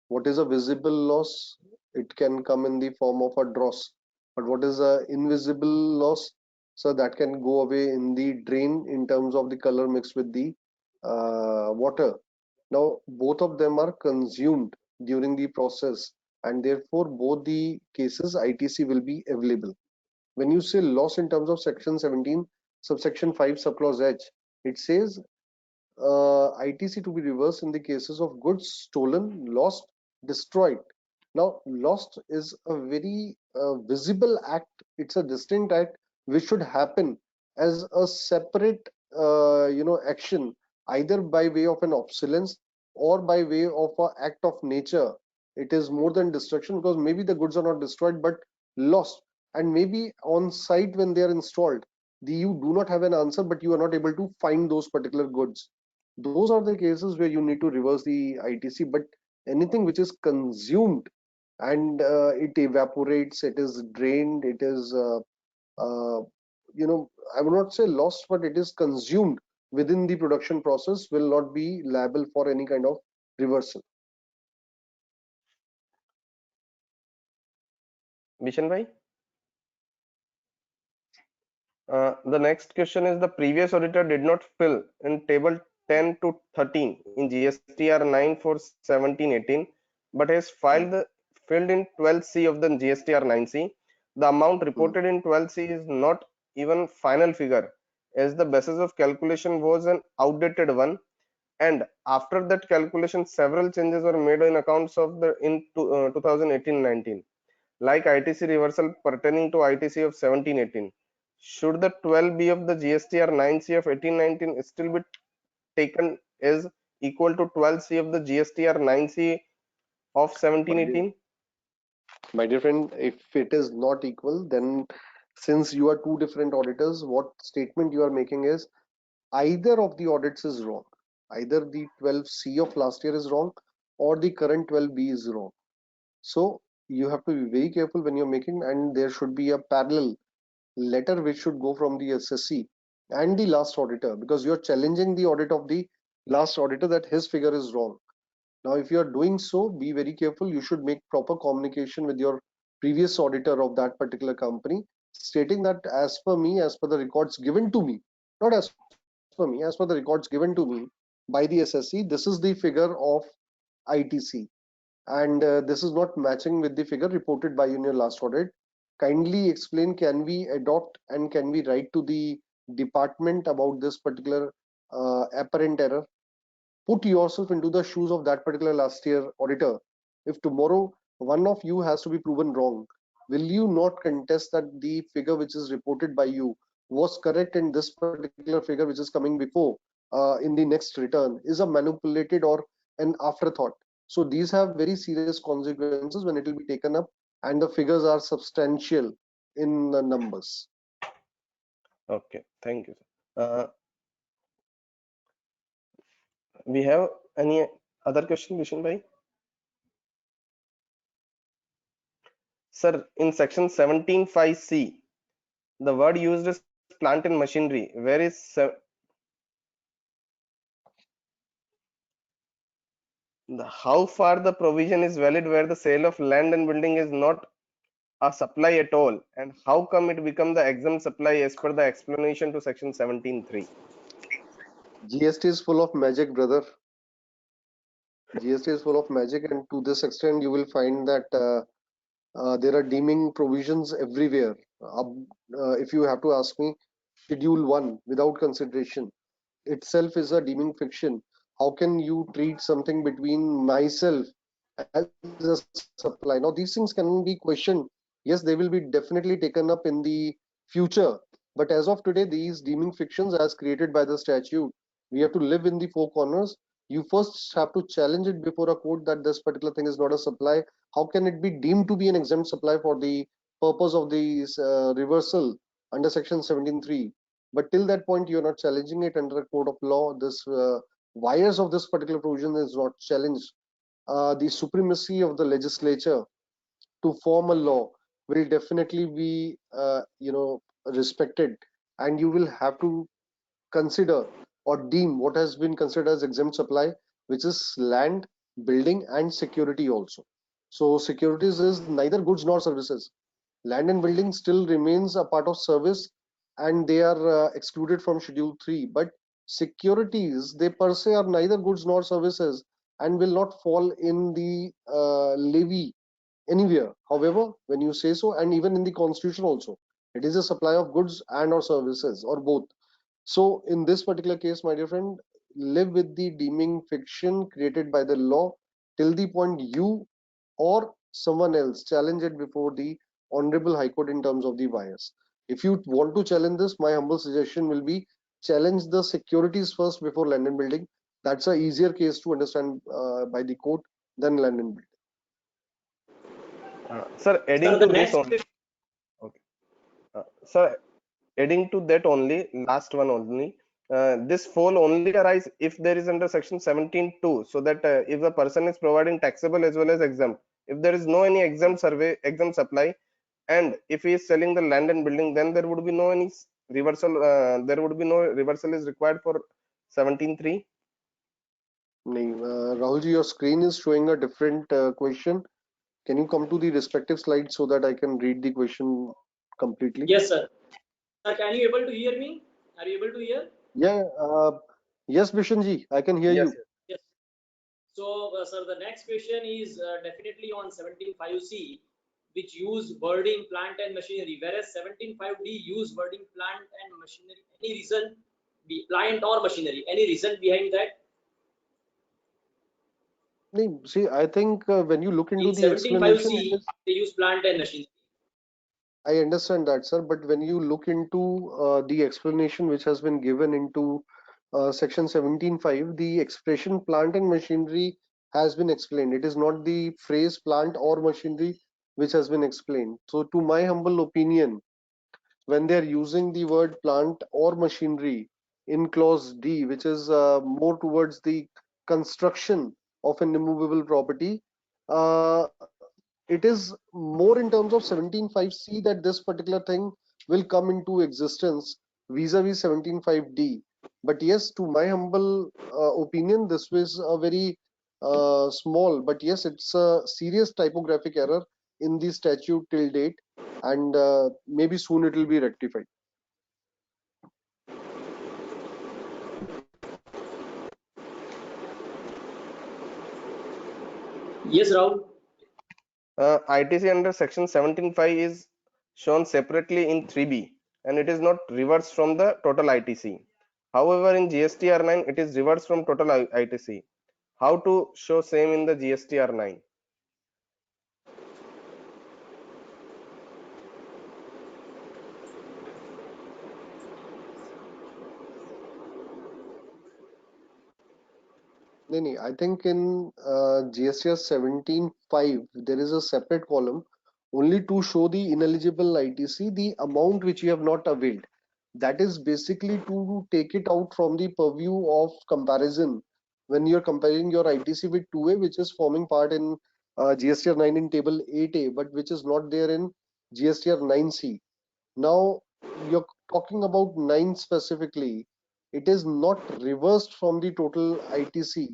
D: what is a visible loss? It can come in the form of a dross. But what is a invisible loss? So that can go away in the drain in terms of the color mixed with the water. Now, both of them are consumed during the process, and therefore both the cases ITC will be available. When you say loss in terms of section 17, subsection 5, subclause H, it says ITC to be reversed in the cases of goods stolen, lost, destroyed. Now, lost is a very visible act. It's a distinct act which should happen as a separate, action, either by way of an obsolescence or by way of an act of nature. It is more than destruction because maybe the goods are not destroyed but lost, and maybe on site when they are installed, you do not have an answer, but you are not able to find those particular goods. Those are the cases where you need to reverse the ITC. But anything which is consumed and it evaporates, it is drained, it is uh, I would not say lost, but it is consumed within the production process, will not be liable for any kind of reversal.
C: Bishan bhai. The next question is, the previous auditor did not fill in table 10 to 13 in GSTR 9 for 17-18, but has filled in 12C of the GSTR 9C. The amount reported in 12C is not even final figure, as the basis of calculation was an outdated one, and after that calculation several changes were made in accounts of the 2018-19, like ITC reversal pertaining to ITC of 17-18. Should the 12B of the GSTR 9C of 18-19 still be taken as equal to 12C of the GSTR 9C of 17-18?
D: My dear friend, if it is not equal, then since you are two different auditors, what statement you are making is either of the audits is wrong. Either the 12C of last year is wrong or the current 12B is wrong. So you have to be very careful when you're making, and there should be a parallel letter which should go from the SSC and the last auditor, because you're challenging the audit of the last auditor that his figure is wrong. Now, if you are doing so, be very careful. You should make proper communication with your previous auditor of that particular company, stating that as per me, as per the records given to me, not as per me, as per the records given to me by the SSC, this is the figure of ITC, and this is not matching with the figure reported by you in your last audit. Kindly explain, can we adopt and can we write to the department about this particular apparent error? Put yourself into the shoes of that particular last year auditor. If tomorrow one of you has to be proven wrong, will you not contest that the figure which is reported by you was correct, and this particular figure which is coming before in the next return is a manipulated or an afterthought? So these have very serious consequences when it will be taken up, and the figures are substantial in the numbers.
C: Okay, thank you, sir. We have any other question, Vishen bhai? Sir, in section 17(5)(c), the word used is plant and machinery. Where is how far the provision is valid where the sale of land and building is not a supply at all, and how come it become the exempt supply as per the explanation to section 17(3)?
D: GST is full of magic, brother. GST is full of magic, and to this extent, you will find that there are deeming provisions everywhere. If you have to ask me, Schedule 1 without consideration itself is a deeming fiction. How can you treat something between myself as a supply? Now, these things can be questioned. Yes, they will be definitely taken up in the future. But as of today, these deeming fictions, as created by the statute, we have to live in the four corners. You first have to challenge it before a court that this particular thing is not a supply. How can it be deemed to be an exempt supply for the purpose of the reversal under section 17(3)? But till that point, you're not challenging it under a court of law. This wires of this particular provision is not challenged. The supremacy of the legislature to form a law will definitely be, respected, and you will have to consider or deem what has been considered as exempt supply, which is land, building, and security also. So securities is neither goods nor services. Land and building still remains a part of service, and they are excluded from Schedule 3. But securities, they per se are neither goods nor services and will not fall in the levy anywhere. However, when you say so, and even in the constitution also, it is a supply of goods and or services or both. So in this particular case, my dear friend, live with the deeming fiction created by the law till the point you or someone else challenge it before the Honorable High Court in terms of the bias. If you want to challenge this, my humble suggestion will be challenge the securities first before land and building. That's a easier case to understand by the court than land and building.
C: Sir, adding
A: Sir, the
C: to this
A: next
C: only. Okay. Sir, adding to that only, last one only. This fall only arise if there is under section 17(2), so that if the person is providing taxable as well as exempt, if there is no any exempt exempt supply, and if he is selling the land and building, then there would be no any reversal. There would be no reversal is required for 17(3).
D: Rahulji, your screen is showing a different question. Can you come to the respective slide so that I can read the question completely?
A: Yes, sir. Sir, can you able to hear me? Are you able to hear?
D: Yeah, yes, Bishanji, I can hear
C: Yes,
D: you.
A: Yes. So, sir, the next question is definitely on 17(5)(c), which use wording plant and machinery, whereas 17(5)(d) use wording plant and machinery. Any reason, be plant or machinery? Any reason behind that?
D: See, I think when you look into
A: In
D: the explanation, it
A: 17(5)(c),
D: is,
A: they use plant and machinery.
D: I understand that, sir, but when you look into the explanation which has been given into section 17(5), the expression plant and machinery has been explained. It is not the phrase plant or machinery which has been explained. So, to my humble opinion, when they're using the word plant or machinery in clause D, which is more towards the construction of an immovable property, uh, it is more in terms of 17(5)(c) that this particular thing will come into existence vis-a-vis 17(5)(d). But yes, to my humble opinion, this was a very small, but yes, it's a serious typographic error in the statute till date, and maybe soon it will be rectified.
A: Yes, Rahul.
C: ITC under section 17(5) is shown separately in 3B, and it is not reversed from the total ITC. However, in GSTR9, it is reversed from total ITC. How to show same in the GSTR9?
D: No, I think in GSTR 17.5 there is a separate column only to show the ineligible ITC, the amount which you have not availed. That is basically to take it out from the purview of comparison when you're comparing your ITC with 2A, which is forming part in GSTR 9 in table 8A, but which is not there in GSTR 9C. Now, you're talking about 9 specifically. It is not reversed from the total ITC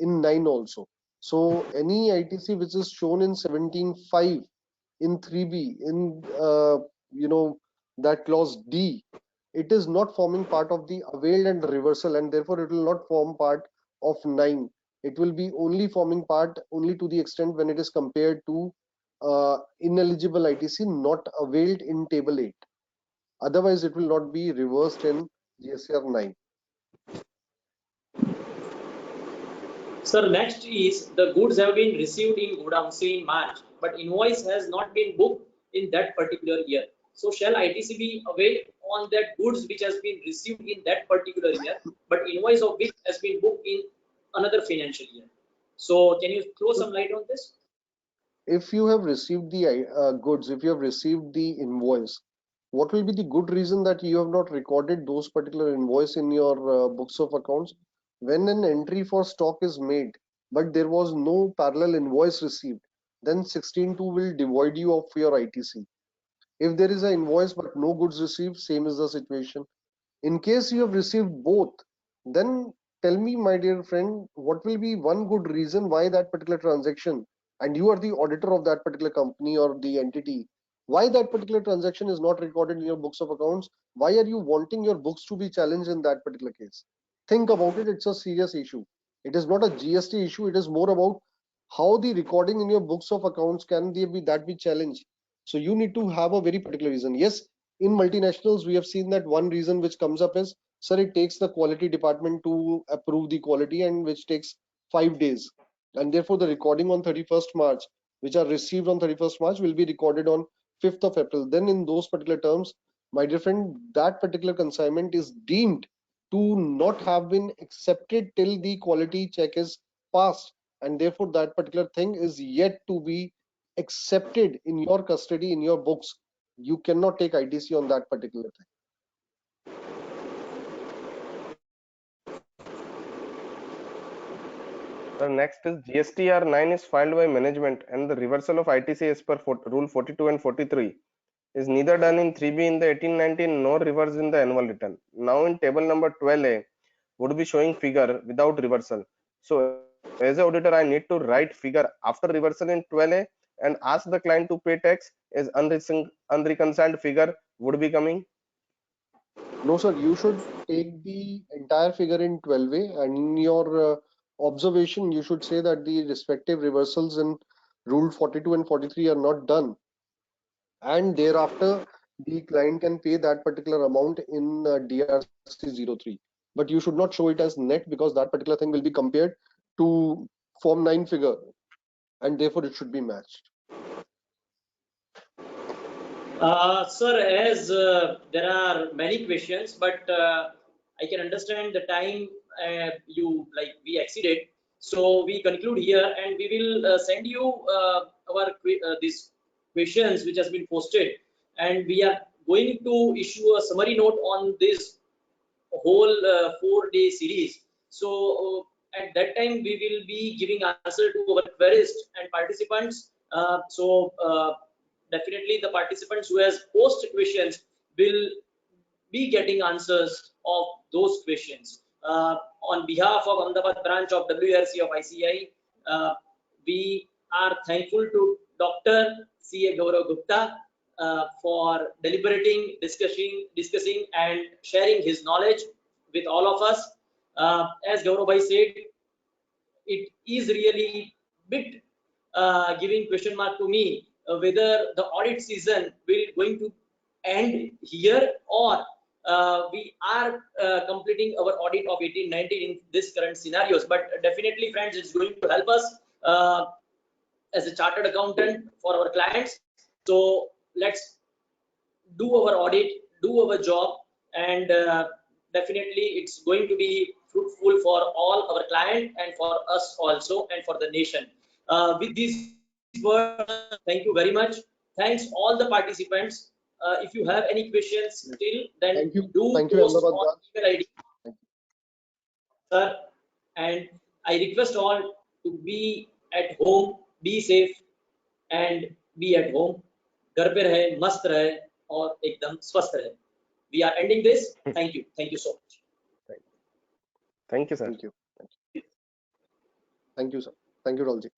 D: in 9 also. So any ITC which is shown in 17.5 in 3B in that clause D, it is not forming part of the availed and reversal, and therefore it will not form part of 9. It will be only forming part only to the extent when it is compared to ineligible ITC not availed in table 8. Otherwise, it will not be reversed in GSTR 9.
A: Sir, next is the goods have been received in godown say in March, but invoice has not been booked in that particular year. So shall ITC be away on that goods which has been received in that particular year, but invoice of which has been booked in another financial year? So can you throw some light on this?
D: If you have received the goods, if you have received the invoice, what will be the good reason that you have not recorded those particular invoice in your books of accounts? When an entry for stock is made, but there was no parallel invoice received, then 16.2 will devoid you of your ITC. If there is an invoice but no goods received, same is the situation. In case you have received both, then tell me, my dear friend, what will be one good reason why that particular transaction, and you are the auditor of that particular company or the entity, why that particular transaction is not recorded in your books of accounts? Why are you wanting your books to be challenged in that particular case? Think about it. It's a serious issue. It is not a GST issue. It is more about how the recording in your books of accounts can be challenged. So you need to have a very particular reason. Yes, in multinationals, we have seen that one reason which comes up is, sir, it takes the quality department to approve the quality, and which takes 5 days. And therefore, the recording on 31st March, which are received on 31st March, will be recorded on 5th of April. Then, in those particular terms, my dear friend, that particular consignment is deemed to not have been accepted till the quality check is passed. And therefore, that particular thing is yet to be accepted in your custody, in your books. You cannot take ITC on that particular thing.
C: The next is GSTR 9 is filed by management, and the reversal of ITC as per Rule 42 and 43 is neither done in 3B in the 1819 nor reversed in the annual return. Now in table number 12A would be showing figure without reversal. So as a auditor, I need to write figure after reversal in 12A and ask the client to pay tax as unreconciled figure would be coming.
D: No, sir, you should take the entire figure in 12A, and in your observation, you should say that the respective reversals in Rule 42 and 43 are not done. And thereafter, the client can pay that particular amount in DRC 03. But you should not show it as net, because that particular thing will be compared to Form 9 figure, and therefore it should be matched.
A: Sir, as there are many questions, but I can understand the time we exceeded. So we conclude here, and we will send you our these questions which has been posted, and we are going to issue a summary note on this whole 4-day series. So at that time we will be giving answer to our queries and participants. Definitely the participants who has posed questions will be getting answers of those questions. On behalf of Ahmedabad branch of WRC of ICAI, we are thankful to Dr. C.A. Gaurav Gupta for deliberating, discussing and sharing his knowledge with all of us. As Gaurav bhai said, it is really bit giving question mark to me whether the audit season will going to end here, or we are completing our audit of 1819 in this current scenarios. But definitely, friends, it's going to help us as a chartered accountant for our clients. So let's do our audit, do our job, and definitely it's going to be fruitful for all our client and for us also and for the nation. With these words, thank you very much. Thanks all the participants. If you have any questions still, then
D: Thank you.
A: do
D: Thank you,
A: post
D: Ahmedabad
A: on
D: branch.
A: email ID,
D: Thank you.
A: sir. And I request all to be at home, be safe and be at home. घर पे रहे, मस्त रहे और एकदम स्वस्थ रहे. We are ending this. Thank you. Thank you so much.
C: Thank you, sir.
D: Thank you. Thank you, sir. Thank you, Rahulji.